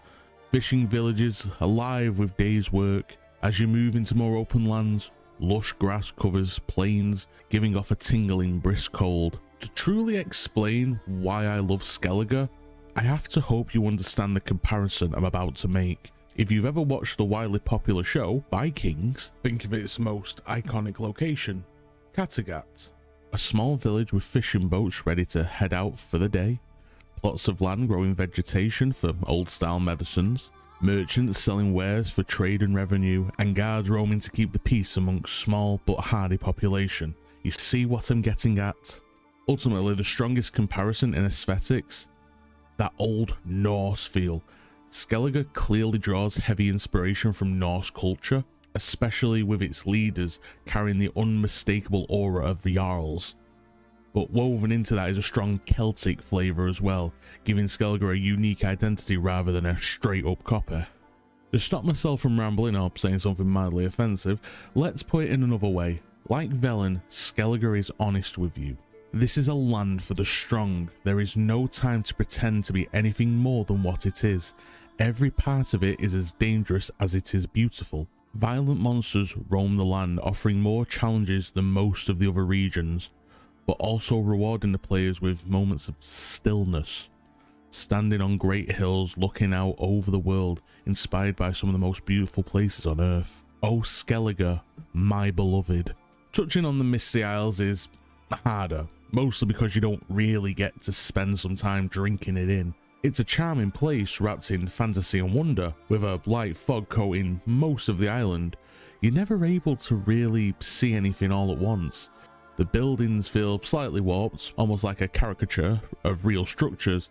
[SPEAKER 1] fishing villages alive with days' work. As you move into more open lands, lush grass covers plains, giving off a tingling brisk cold. To truly explain why I love Skellige, I have to hope you understand the comparison I'm about to make. If you've ever watched the widely popular show Vikings, think of its most iconic location, Kattegat. A small village with fishing boats ready to head out for the day, plots of land growing vegetation for old-style medicines, merchants selling wares for trade and revenue, and guards roaming to keep the peace amongst small but hardy population. You see what I'm getting at? Ultimately, the strongest comparison in aesthetics, that old Norse feel. Skellige clearly draws heavy inspiration from Norse culture, especially with its leaders carrying the unmistakable aura of the Jarls. But woven into that is a strong Celtic flavour as well, giving Skellige a unique identity rather than a straight up copy. To stop myself from rambling or saying something mildly offensive, let's put it in another way. Like Velen, Skellige is honest with you. This is a land for the strong. There is no time to pretend to be anything more than what it is. Every part of it is as dangerous as it is beautiful. Violent monsters roam the land, offering more challenges than most of the other regions, but also rewarding the players with moments of stillness. Standing on great hills, looking out over the world, inspired by some of the most beautiful places on Earth. Oh Skellige, my beloved. Touching on the Misty Isles is harder, mostly because you don't really get to spend some time drinking it in. It's a charming place wrapped in fantasy and wonder, with a light fog coating most of the island. You're never able to really see anything all at once. The buildings feel slightly warped, almost like a caricature of real structures.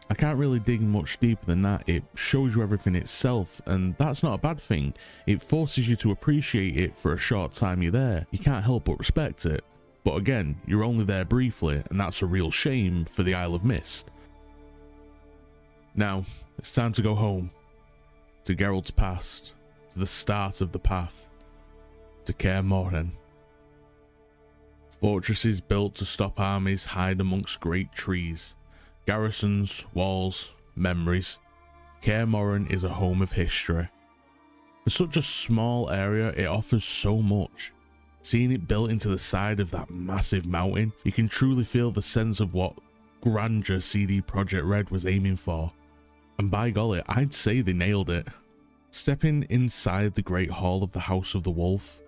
[SPEAKER 1] I can't really dig much deeper than that. It shows you everything itself, and that's not a bad thing. It forces you to appreciate it for a short time you're there. You can't help but respect it. But again, you're only there briefly, and that's a real shame for the Isle of Mist. Now, it's time to go home. To Geralt's past. To the start of the path. To Kaer Morhen. Fortresses built to stop armies hide amongst great trees. Garrisons, walls, memories. Kaer Morhen is a home of history. For such a small area, it offers so much. Seeing it built into the side of that massive mountain, you can truly feel the sense of what grandeur CDProjectRed was aiming for. And by golly, I'd say they nailed it. Stepping inside the Great Hall of the House of the Wolf,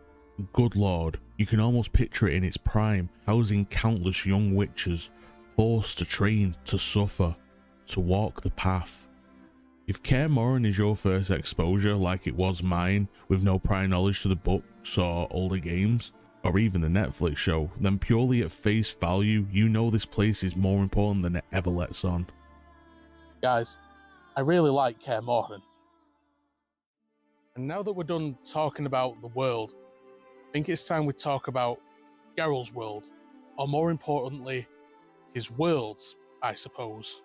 [SPEAKER 1] good lord, you can almost picture it in its prime, housing countless young witches, forced to train, to suffer, to walk the path. If Kaer Morhen is your first exposure, like it was mine, with no prior knowledge to the books or older games, or even the Netflix show, then purely at face value, you know this place is more important than it ever lets on.
[SPEAKER 3] Guys, I really like Kaer Morhen. And now that we're done talking about the world, I think it's time we talk about Geralt's world, or more importantly, his worlds, I suppose.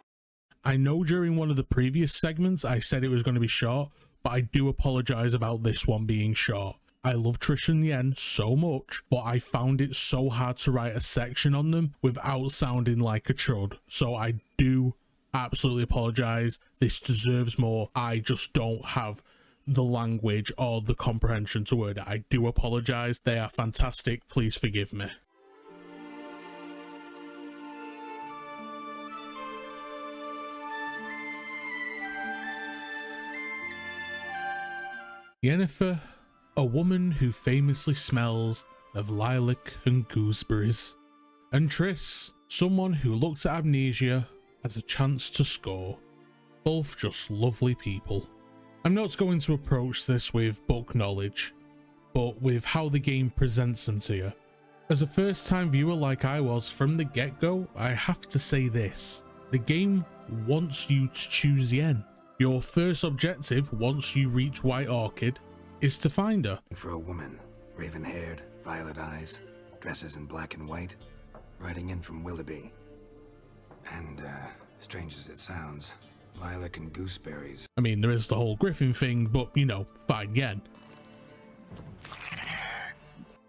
[SPEAKER 1] I know during one of the previous segments I said it was going to be short, but I do apologise about this one being short. I love Trish and Yen so much, but I found it so hard to write a section on them without sounding like a chud, so I do absolutely apologise. This deserves more. I just don't have the language or the comprehension to word it. I do apologise. They are fantastic. Please forgive me. Yennefer, a woman who famously smells of lilac and gooseberries. And Triss, someone who looks at amnesia as a chance to score. Both just lovely people. I'm not going to approach this with book knowledge, but with how the game presents them to you. As a first time viewer like I was from the get-go, I have to say this. The game wants you to choose Yen. Your first objective, once you reach White Orchid, is to find her.
[SPEAKER 6] For a woman, raven-haired, violet eyes, dresses in black and white, riding in from Willoughby. And, strange as it sounds, Lilac and gooseberries.
[SPEAKER 1] I mean, there is the whole Griffin thing, but, you know, fine, Yen.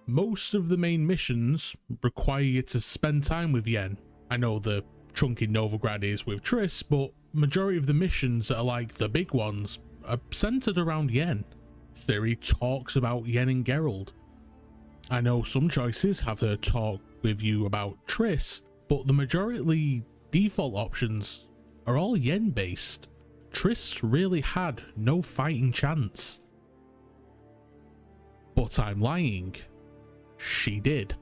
[SPEAKER 1] Most of the main missions require you to spend time with Yen. I know the chunk in Novigrad is with Triss, but majority of the missions that are like the big ones are centered around Yen. Ciri talks about Yen and Geralt. I know some choices have her talk with you about Triss, but the majority default options are all Yen based. Triss really had no fighting chance. But I'm lying. She did.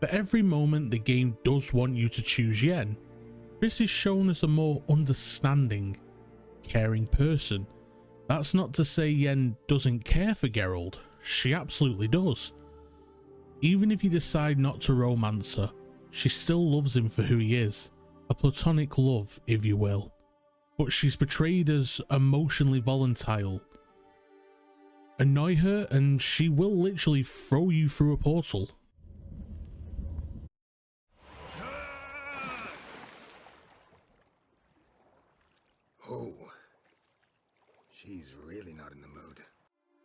[SPEAKER 1] For every moment the game does want you to choose Yen, Triss is shown as a more understanding, caring person. That's not to say Yen doesn't care for Geralt. She absolutely does. Even if you decide not to romance her, she still loves him for who he is. A platonic love, if you will. But she's portrayed as emotionally volatile. Annoy her and she will literally throw you through a portal.
[SPEAKER 6] Oh, she's really not in the mood.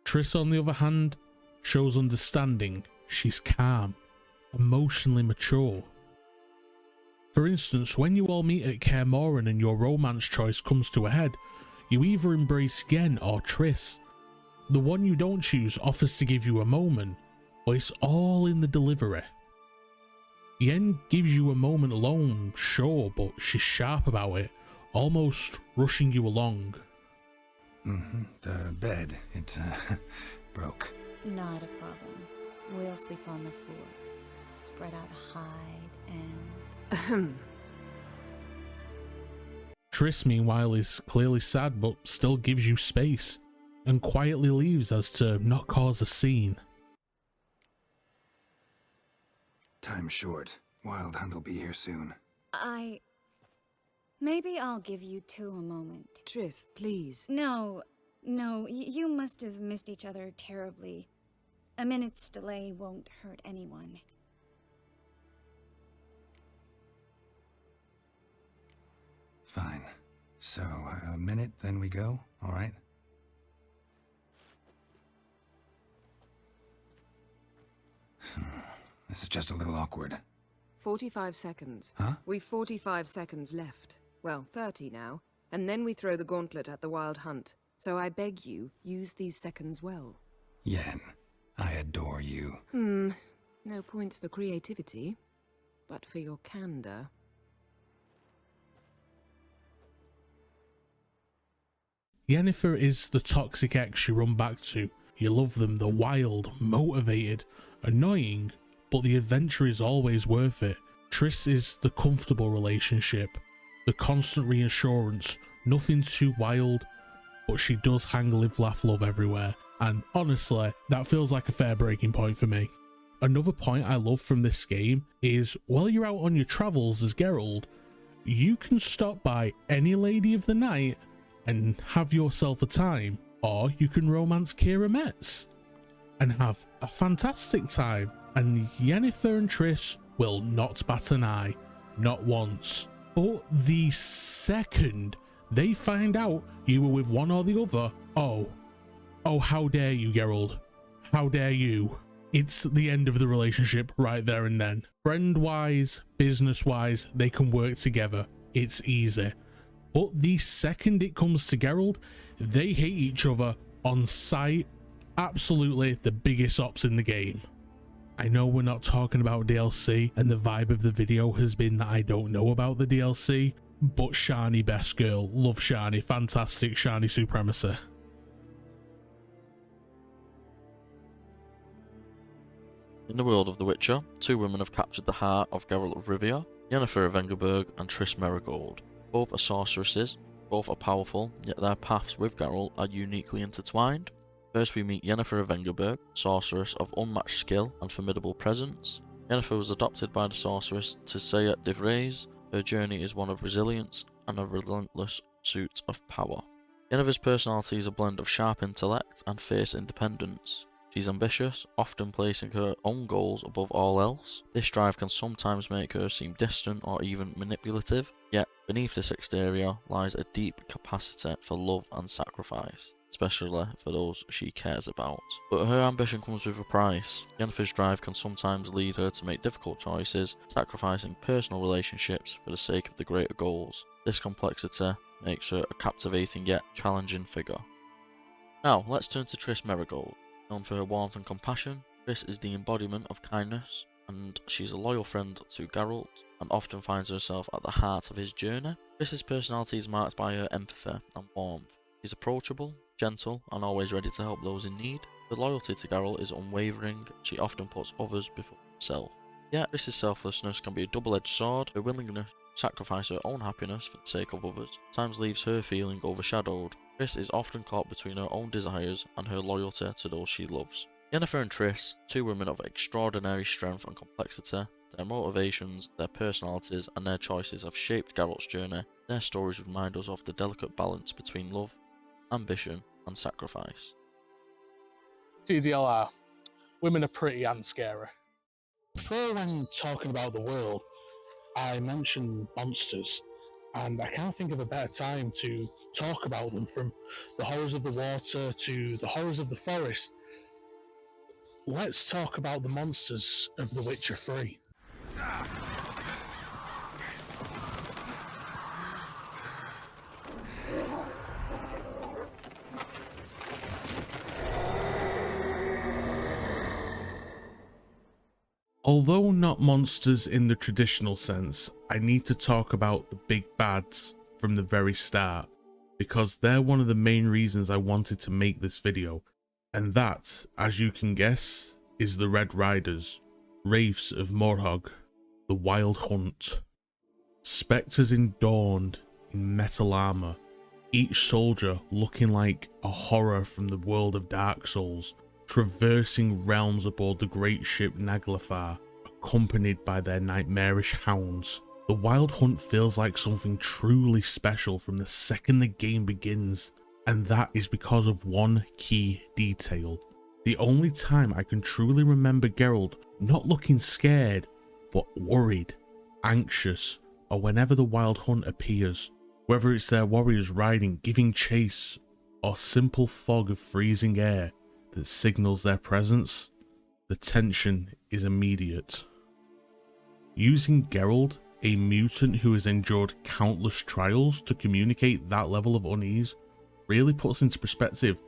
[SPEAKER 1] Triss, on the other hand, shows understanding. She's calm, emotionally mature. For instance, when you all meet at Kaer Morhen and your romance choice comes to a head, you either embrace Yen or Triss. The one you don't choose offers to give you a moment, but it's all in the delivery. Yen gives you a moment alone, sure, but she's sharp about it, almost rushing you along.
[SPEAKER 6] The bed, it broke.
[SPEAKER 16] Not a problem. We'll sleep on the floor. Spread out a hide and...
[SPEAKER 1] Triss, meanwhile, is clearly sad but still gives you space, and quietly leaves as to not cause a scene.
[SPEAKER 6] Time's short. Wild Hunt will be here soon.
[SPEAKER 16] Maybe I'll give you two a moment.
[SPEAKER 11] Triss, please.
[SPEAKER 16] No, you must have missed each other terribly. A minute's delay won't hurt anyone.
[SPEAKER 6] Fine. So, a minute, then we go, alright? This is just a little awkward.
[SPEAKER 17] 45 seconds.
[SPEAKER 6] Huh?
[SPEAKER 17] We've 45 seconds left. Well, 30 now. And then we throw the gauntlet at the Wild Hunt. So I beg you, use these seconds well.
[SPEAKER 6] Yen, I adore you.
[SPEAKER 17] No points for creativity, but for your candor.
[SPEAKER 1] Yennefer is the toxic ex you run back to. You love them, they're wild, motivated, annoying, but the adventure is always worth it. Triss is the comfortable relationship, the constant reassurance, nothing too wild, but she does hang live, laugh, love everywhere. And honestly, that feels like a fair breaking point for me. Another point I love from this game is while you're out on your travels as Geralt, you can stop by any lady of the night and have yourself a time, or you can romance Keira Metz and have a fantastic time, and Yennefer and Triss will not bat an eye, not once. But the second they find out you were with one or the other, oh, how dare you, Geralt, how dare you. It's the end of the relationship right there and then. Friend-wise, business-wise, they can work together, it's easy. But the second it comes to Geralt, they hate each other on sight. Absolutely the biggest ops in the game. I know we're not talking about DLC, and the vibe of the video has been that I don't know about the DLC, but Shani best girl, love Shani, fantastic Shani supremacy.
[SPEAKER 8] In the world of The Witcher, two women have captured the heart of Geralt of Rivia, Yennefer of Vengerberg and Triss Merigold. Both are sorceresses, both are powerful, yet their paths with Geralt are uniquely intertwined. First we meet Yennefer of Vengerberg, sorceress of unmatched skill and formidable presence. Yennefer was adopted by the sorceress Tissaia de Vries. Her journey is one of resilience and a relentless pursuit of power. Yennefer's personality is a blend of sharp intellect and fierce independence. She's ambitious, often placing her own goals above all else. This drive can sometimes make her seem distant or even manipulative, yet Beneath this exterior lies a deep capacity for love and sacrifice, especially for those she cares about. But her ambition comes with a price. Yennefer's drive can sometimes lead her to make difficult choices, sacrificing personal relationships for the sake of the greater goals. This complexity makes her a captivating yet challenging figure. Now, let's turn to Triss Merigold. Known for her warmth and compassion, Triss is the embodiment of kindness, and she's a loyal friend to Geralt, and often finds herself at the heart of his journey. Triss's personality is marked by her empathy and warmth. She's approachable, gentle, and always ready to help those in need. Her loyalty to Geralt is unwavering, she often puts others before herself. Yet Triss's selflessness can be a double-edged sword. Her willingness to sacrifice her own happiness for the sake of others sometimes leaves her feeling overshadowed. Triss is often caught between her own desires and her loyalty to those she loves. Yennefer and Triss, two women of extraordinary strength and complexity. Their motivations, their personalities, and their choices have shaped Geralt's journey. Their stories remind us of the delicate balance between love, ambition, and sacrifice.
[SPEAKER 3] TDLR, women are pretty and scary.
[SPEAKER 18] Before, when talking about the world, I mentioned monsters, and I can't think of a better time to talk about them, from the horrors of the water to the horrors of the forest. Let's talk about the monsters of The Witcher 3.
[SPEAKER 1] Although not monsters in the traditional sense, I need to talk about the big bads from the very start, because they're one of the main reasons I wanted to make this video. And that, as you can guess, is the Red Riders, Wraiths of Morhog, the Wild Hunt. Spectres adorned in metal armour, each soldier looking like a horror from the world of Dark Souls, traversing realms aboard the great ship Naglafar, accompanied by their nightmarish hounds. The Wild Hunt feels like something truly special from the second the game begins, and that is because of one key detail. The only time I can truly remember Geralt not looking scared, but worried, anxious, or whenever the Wild Hunt appears, whether it's their warriors riding, giving chase, or simple fog of freezing air that signals their presence, the tension is immediate. Using Geralt, a mutant who has endured countless trials, to communicate that level of unease really puts into perspective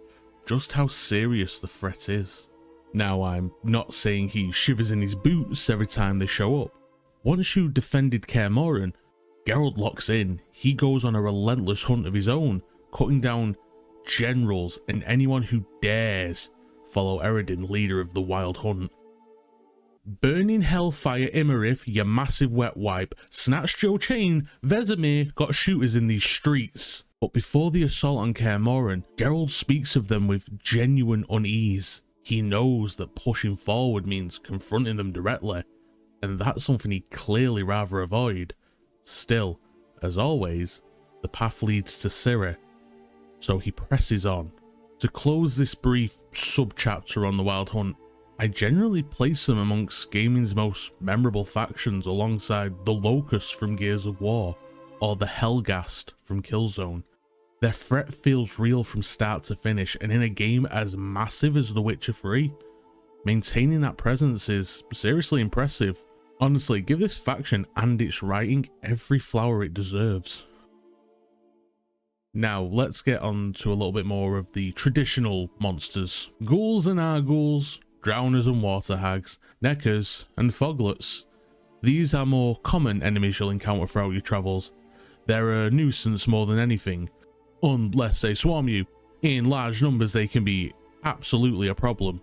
[SPEAKER 1] just how serious the threat is. Now, I'm not saying he shivers in his boots every time they show up. Once you defended Kaer Morhen, Geralt locks in. He goes on a relentless hunt of his own, cutting down generals and anyone who dares follow Eredin, leader of the Wild Hunt. Burning Hellfire Imarith, your massive wet wipe, snatched your chain. Vesemir got shooters in these streets. But before the assault on Kaer Morhen, Geralt speaks of them with genuine unease. He knows that pushing forward means confronting them directly, and that's something he'd clearly rather avoid. Still, as always, the path leads to Ciri, so he presses on. To close this brief sub-chapter on the Wild Hunt, I generally place them amongst gaming's most memorable factions alongside the Locusts from Gears of War, or the Helghast from Killzone. Their threat feels real from start to finish, and in a game as massive as The Witcher 3, maintaining that presence is seriously impressive. Honestly, give this faction and its writing every flower it deserves. Now, let's get on to a little bit more of the traditional monsters. Ghouls and Arguls, Drowners and Water Hags, Neckers and Foglets. These are more common enemies you'll encounter throughout your travels. They're a nuisance more than anything. Unless they swarm you. In large numbers they can be absolutely a problem.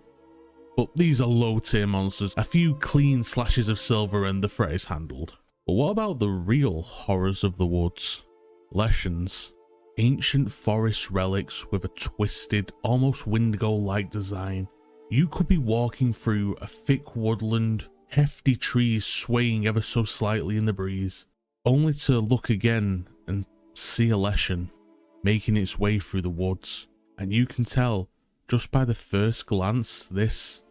[SPEAKER 1] But these are low tier monsters. A few clean slashes of silver and the threat is handled. But what about the real horrors of the woods? Leshens. Ancient forest relics with a twisted, almost Windigo-like design. You could be walking through a thick woodland, hefty trees swaying ever so slightly in the breeze, only to look again and see a Leshen making its way through the woods. And you can tell, just by the first glance, this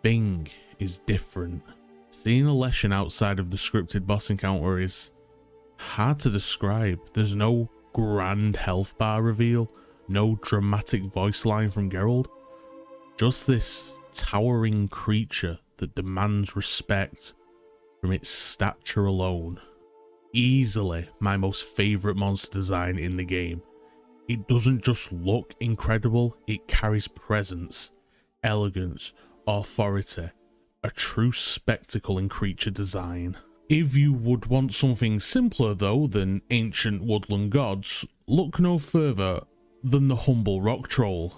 [SPEAKER 1] thing is different. Seeing a Leshen outside of the scripted boss encounter is hard to describe. There's no grand health bar reveal, no dramatic voice line from Geralt, just this towering creature that demands respect from its stature alone. Easily my most favourite monster design in the game. It doesn't just look incredible, it carries presence, elegance, authority, a true spectacle in creature design. If you would want something simpler though than ancient woodland gods, look no further than the humble rock troll.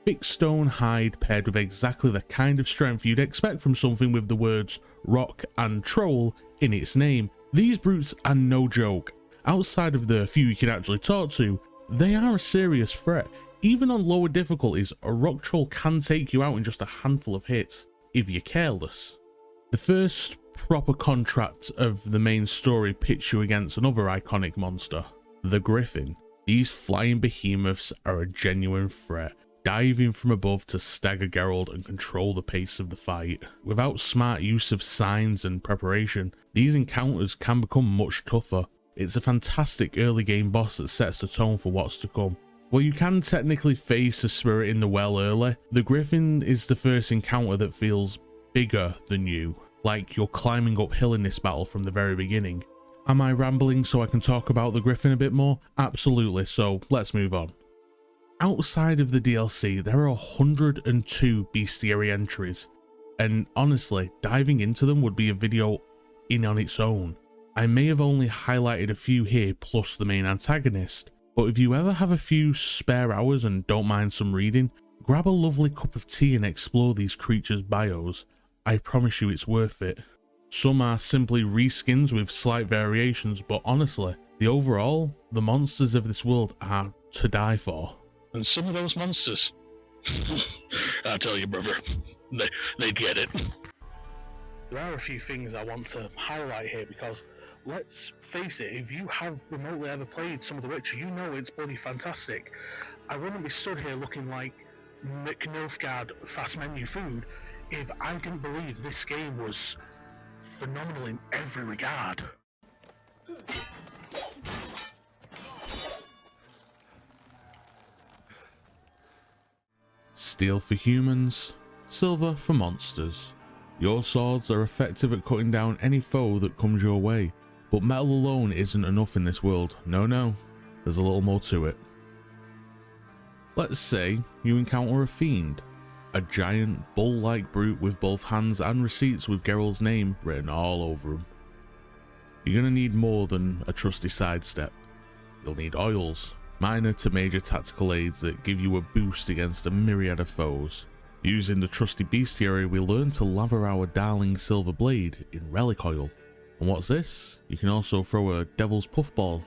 [SPEAKER 1] Thick stone hide paired with exactly the kind of strength you'd expect from something with the words rock and troll in its name. These brutes are no joke. Outside of the few you can actually talk to, they are a serious threat. Even on lower difficulties, a rock troll can take you out in just a handful of hits if you're careless. The first proper contract of the main story pits you against another iconic monster, the Griffin. These flying behemoths are a genuine threat, diving from above to stagger Geralt and control the pace of the fight. Without smart use of signs and preparation, these encounters can become much tougher. It's a fantastic early game boss that sets the tone for what's to come. While you can technically face the spirit in the well early, the Griffin is the first encounter that feels bigger than you, like you're climbing uphill in this battle from the very beginning. Am I rambling so I can talk about the Griffin a bit more? Absolutely, so let's move on. Outside of the DLC, there are 102 bestiary entries, and honestly, diving into them would be a video in on its own. I may have only highlighted a few here plus the main antagonist, but if you ever have a few spare hours and don't mind some reading, grab a lovely cup of tea and explore these creatures' bios. I promise you it's worth it. Some are simply reskins with slight variations, but honestly, the monsters of this world are to die for.
[SPEAKER 18] And some of those monsters, I tell you, brother, they get it. There are a few things I want to highlight here because, let's face it, if you have remotely ever played some of The Witcher, you know it's bloody fantastic. I wouldn't be stood here looking like McNilfgaard fast menu food if I didn't believe this game was phenomenal in every regard.
[SPEAKER 1] Steel for humans, silver for monsters. Your swords are effective at cutting down any foe that comes your way, but metal alone isn't enough in this world. No, there's a little more to it. Let's say you encounter a fiend, a giant bull-like brute with both hands and receipts with Geralt's name written all over them. You're going to need more than a trusty sidestep. You'll need oils, minor to major tactical aids that give you a boost against a myriad of foes. Using the trusty bestiary, we learn to lather our darling silver blade in relic oil. And what's this? You can also throw a devil's puffball,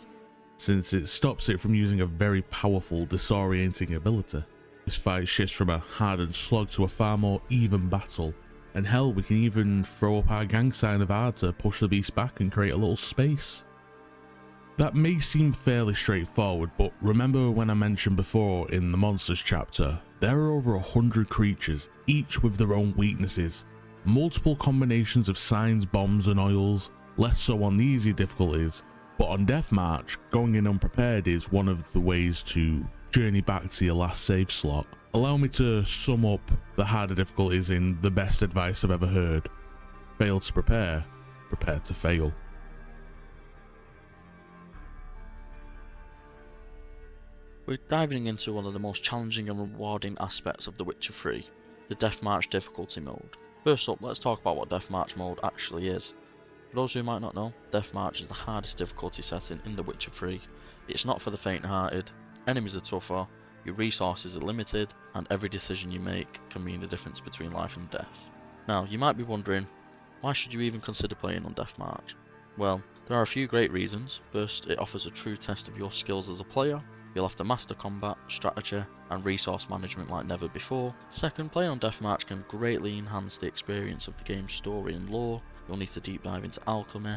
[SPEAKER 1] since it stops it from using a very powerful disorienting ability. This fight shifts from a hardened slog to a far more even battle, and hell, we can even throw up our gang sign of R to push the beast back and create a little space. That may seem fairly straightforward, but remember when I mentioned before in the monsters chapter, there are over 100 creatures, each with their own weaknesses, multiple combinations of signs, bombs and oils, less so on the easier difficulties, but on Death March, going in unprepared is one of the ways to journey back to your last save slot. Allow me to sum up the harder difficulties in the best advice I've ever heard. Fail to prepare, prepare to fail.
[SPEAKER 8] We're diving into one of the most challenging and rewarding aspects of The Witcher 3, the Death March difficulty mode. First up, let's talk about what Death March mode actually is. For those who might not know, Death March is the hardest difficulty setting in The Witcher 3. It's not for the faint-hearted, enemies are tougher, your resources are limited, and every decision you make can mean the difference between life and death. Now, you might be wondering, why should you even consider playing on Death March? Well, there are a few great reasons. First, it offers a true test of your skills as a player. You'll have to master combat, strategy, and resource management like never before. Second, playing on Death March can greatly enhance the experience of the game's story and lore. You'll need to deep dive into alchemy,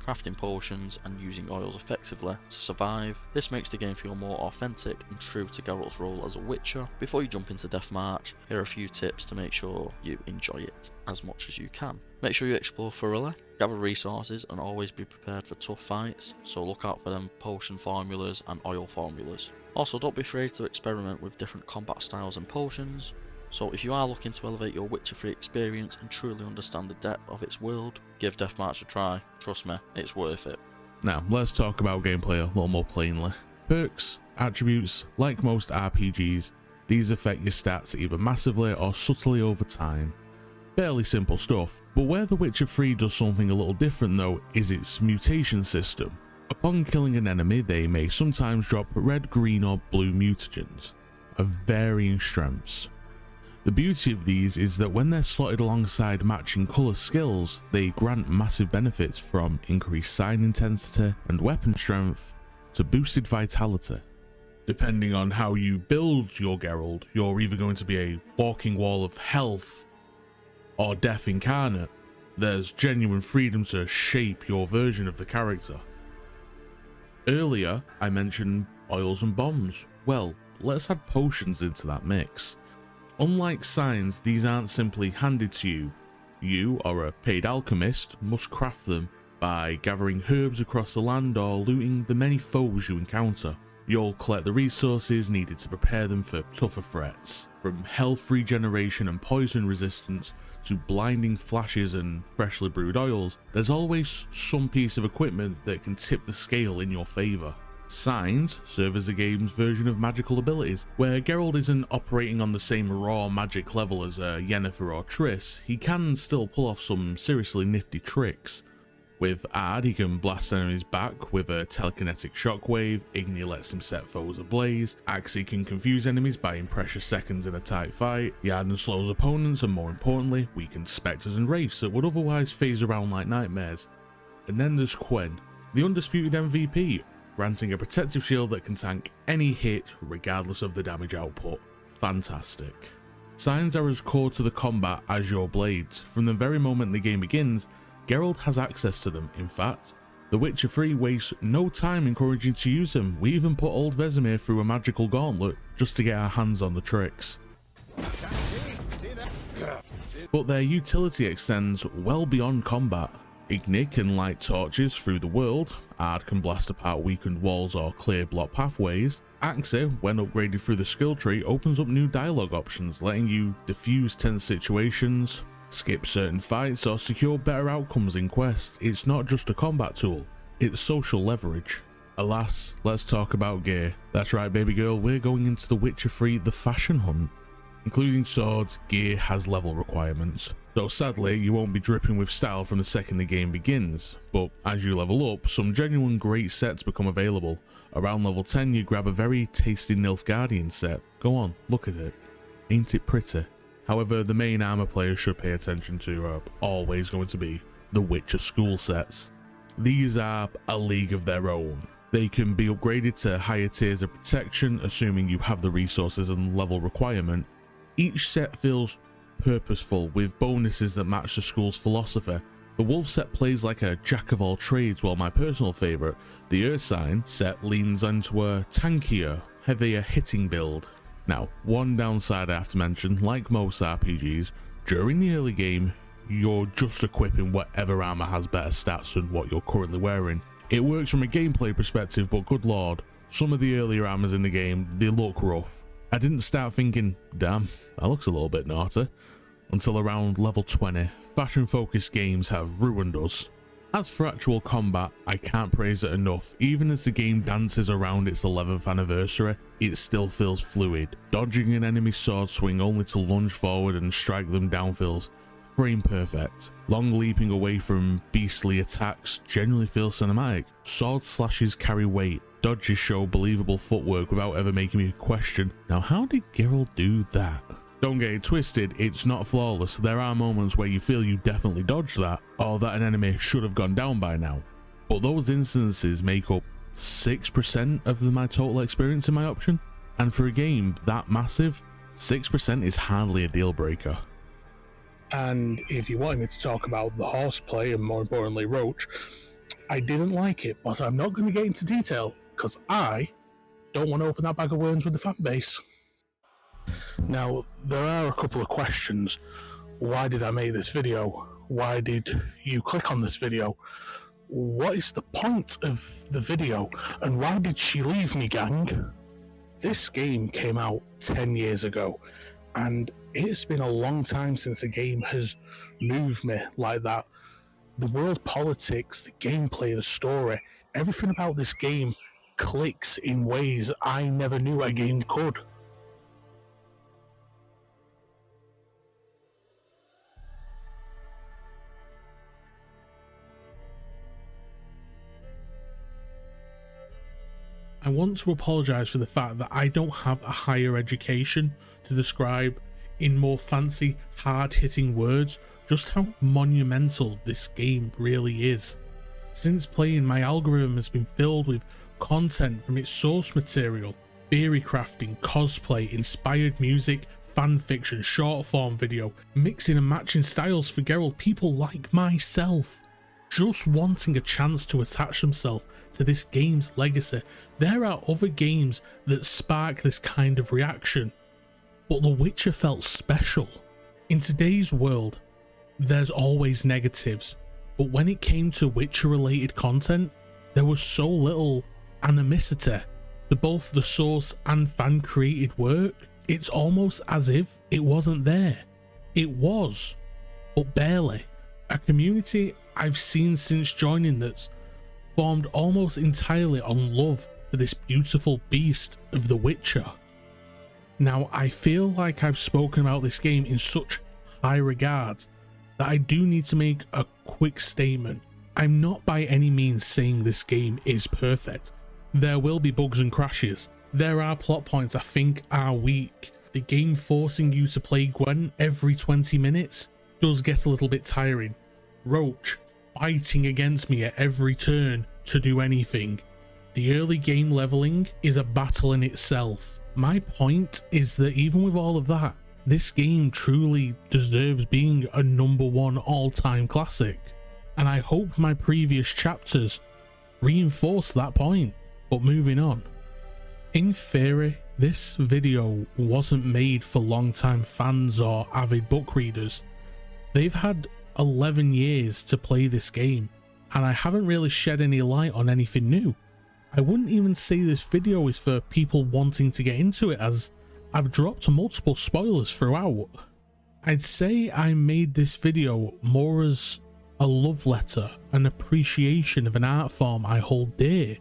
[SPEAKER 8] crafting potions and using oils effectively to survive. This makes the game feel more authentic and true to Geralt's role as a witcher. Before you jump into Deathmarch, here are a few tips to make sure you enjoy it as much as you can. Make sure you explore thoroughly, gather resources and always be prepared for tough fights, so look out for them potion formulas and oil formulas. Also, don't be afraid to experiment with different combat styles and potions. So if you are looking to elevate your Witcher 3 experience and truly understand the depth of its world, give Deathmarch a try. Trust me, it's worth it.
[SPEAKER 1] Now, let's talk about gameplay a little more plainly. Perks, attributes, like most RPGs, these affect your stats either massively or subtly over time. Fairly simple stuff, but where The Witcher 3 does something a little different though is its mutation system. Upon killing an enemy, they may sometimes drop red, green or blue mutagens of varying strengths. The beauty of these is that when they're slotted alongside matching colour skills, they grant massive benefits from increased sign intensity and weapon strength to boosted vitality. Depending on how you build your Geralt, you're either going to be a walking wall of health or death incarnate. There's genuine freedom to shape your version of the character. Earlier, I mentioned oils and bombs. Well, let's add potions into that mix. Unlike signs, these aren't simply handed to you. You, or a paid alchemist, must craft them by gathering herbs across the land or looting the many foes you encounter. You'll collect the resources needed to prepare them for tougher threats, from health regeneration and poison resistance to blinding flashes and freshly brewed oils. There's always some piece of equipment that can tip the scale in your favour. Signs serve as the game's version of magical abilities. Where Geralt isn't operating on the same raw magic level as Yennefer or Triss, he can still pull off some seriously nifty tricks. With Ard, he can blast enemies back with a telekinetic shockwave, Igni lets him set foes ablaze, Axii can confuse enemies buying precious seconds in a tight fight, Yarden slows opponents and more importantly, weakens spectres and wraiths that would otherwise phase around like nightmares. And then there's Quen, the undisputed MVP, granting a protective shield that can tank any hit regardless of the damage output. Fantastic. Signs are as core to the combat as your blades. From the very moment the game begins, Geralt has access to them. In fact, The Witcher 3 wastes no time encouraging to use them. We even put old Vesemir through a magical gauntlet just to get our hands on the tricks. But their utility extends well beyond combat. Igni can light torches through the world, Ard can blast apart weakened walls or clear block pathways, Axii, when upgraded through the skill tree, opens up new dialogue options, letting you diffuse tense situations, skip certain fights or secure better outcomes in quests. It's not just a combat tool, it's social leverage. Alas, let's talk about gear. That's right baby girl, we're going into The Witcher 3 the fashion hunt. Including swords, gear has level requirements. So sadly, you won't be dripping with style from the second the game begins, but as you level up, some genuine great sets become available. Around level 10 you grab a very tasty Nilfgaardian set. Go on, look at it. Ain't it pretty? However, the main armor players should pay attention to are always going to be the Witcher school sets. These are a league of their own. They can be upgraded to higher tiers of protection, assuming you have the resources and level requirement. Each set feels purposeful, with bonuses that match the school's philosophy. The Wolf set plays like a jack of all trades, while my personal favourite, the Earth Sign set, leans into a tankier, heavier hitting build. Now, one downside I have to mention, like most RPGs, during the early game, you're just equipping whatever armor has better stats than what you're currently wearing. It works from a gameplay perspective, but good lord, some of the earlier armors in the game, they look rough. I didn't start thinking, damn, that looks a little bit naughty, until around level 20. Fashion focused games have ruined us. As for actual combat, I can't praise it enough. Even as the game dances around its 11th anniversary, it still feels fluid. Dodging an enemy sword swing only to lunge forward and strike them down feels frame perfect. Long leaping away from beastly attacks generally feels cinematic. Sword slashes carry weight. Dodges show believable footwork without ever making me question, now how did Geralt do that? Don't get it twisted, it's not flawless. There are moments where you feel you definitely dodged that, or that an enemy should have gone down by now. But those instances make up 6% of my total experience in my option, and for a game that massive, 6% is hardly a deal breaker.
[SPEAKER 18] And if you wanted me to talk about the horseplay and more importantly Roach, I didn't like it, but I'm not going to get into detail because I don't want to open that bag of worms with the fan base. Now, there are a couple of questions. Why did I make this video? Why did you click on this video? What is the point of the video? And why did she leave me, gang? This game came out 10 years ago, and it's been a long time since a game has moved me like that. The world politics, the gameplay, the story, everything about this game clicks in ways I never knew a game could.
[SPEAKER 1] I want to apologise for the fact that I don't have a higher education to describe in more fancy, hard-hitting words just how monumental this game really is. Since playing, my algorithm has been filled with content from its source material, theory crafting, cosplay, inspired music, fanfiction, short form video, mixing and matching styles for Geralt, people like myself, just wanting a chance to attach themselves to this game's legacy. There are other games that spark this kind of reaction, but The Witcher felt special. In today's world, there's always negatives, but when it came to Witcher related content, there was so little animosity to both the source and fan created work. It's almost as if it wasn't there. It was, but barely. A community I've seen since joining that's formed almost entirely on love for this beautiful beast of The Witcher. Now, I feel like I've spoken about this game in such high regard that I do need to make a quick statement. I'm not by any means saying this game is perfect. There will be bugs and crashes. There are plot points I think are weak. The game forcing you to play Gwen every 20 minutes does get a little bit tiring. Roach fighting against me at every turn to do anything. The early game leveling is a battle in itself. My point is that even with all of that, this game truly deserves being a #1 all-time classic. And I hope my previous chapters reinforce that point. But moving on. In theory, this video wasn't made for long-time fans or avid book readers. They've had 11 years to play this game, and I haven't really shed any light on anything new. I wouldn't even say this video is for people wanting to get into it, as I've dropped multiple spoilers throughout. I'd say I made this video more as a love letter, an appreciation of an art form I hold dear.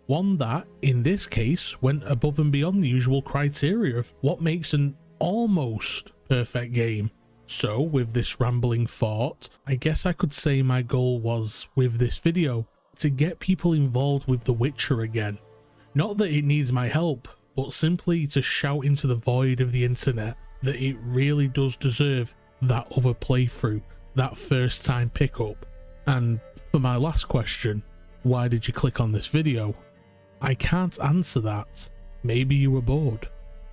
[SPEAKER 1] One that, in this case, went above and beyond the usual criteria of what makes an almost perfect game. So, with this rambling thought, I guess I could say my goal was, with this video, to get people involved with The Witcher again. Not that it needs my help, but simply to shout into the void of the internet that it really does deserve that other playthrough, that first time pickup. And for my last question, why did you click on this video? I can't answer that. Maybe you were bored.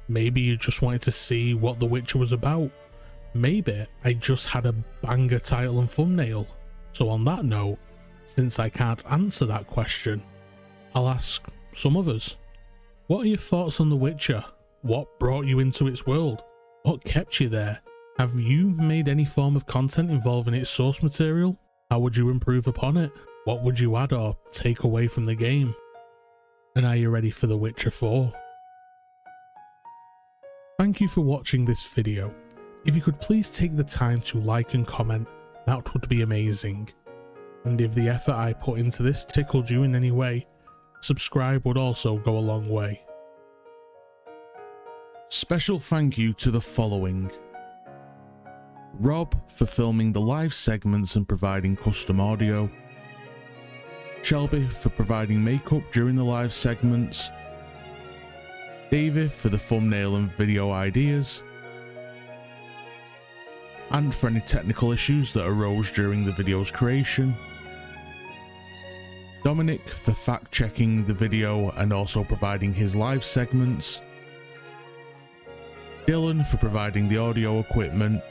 [SPEAKER 1] Maybe you just wanted to see what The Witcher was about. Maybe I just had a banger title and thumbnail. So on that note, since I can't answer that question, I'll ask some others. What are your thoughts on The Witcher? What brought you into its world? What kept you there? Have you made any form of content involving its source material? How would you improve upon it? What would you add or take away from the game? And are you ready for The Witcher 4? Thank you for watching this video. If you could please take the time to like and comment, that would be amazing. And if the effort I put into this tickled you in any way, subscribe would also go a long way. Special thank you to the following: Rob for filming the live segments and providing custom audio, Shelby for providing makeup during the live segments, David for the thumbnail and video ideas, and for any technical issues that arose during the video's creation, Dominic for fact checking the video and also providing his live segments, Dylan for providing the audio equipment,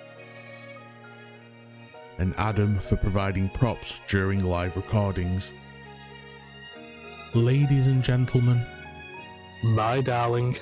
[SPEAKER 1] and Adam for providing props during live recordings. Ladies and gentlemen,
[SPEAKER 18] my darling,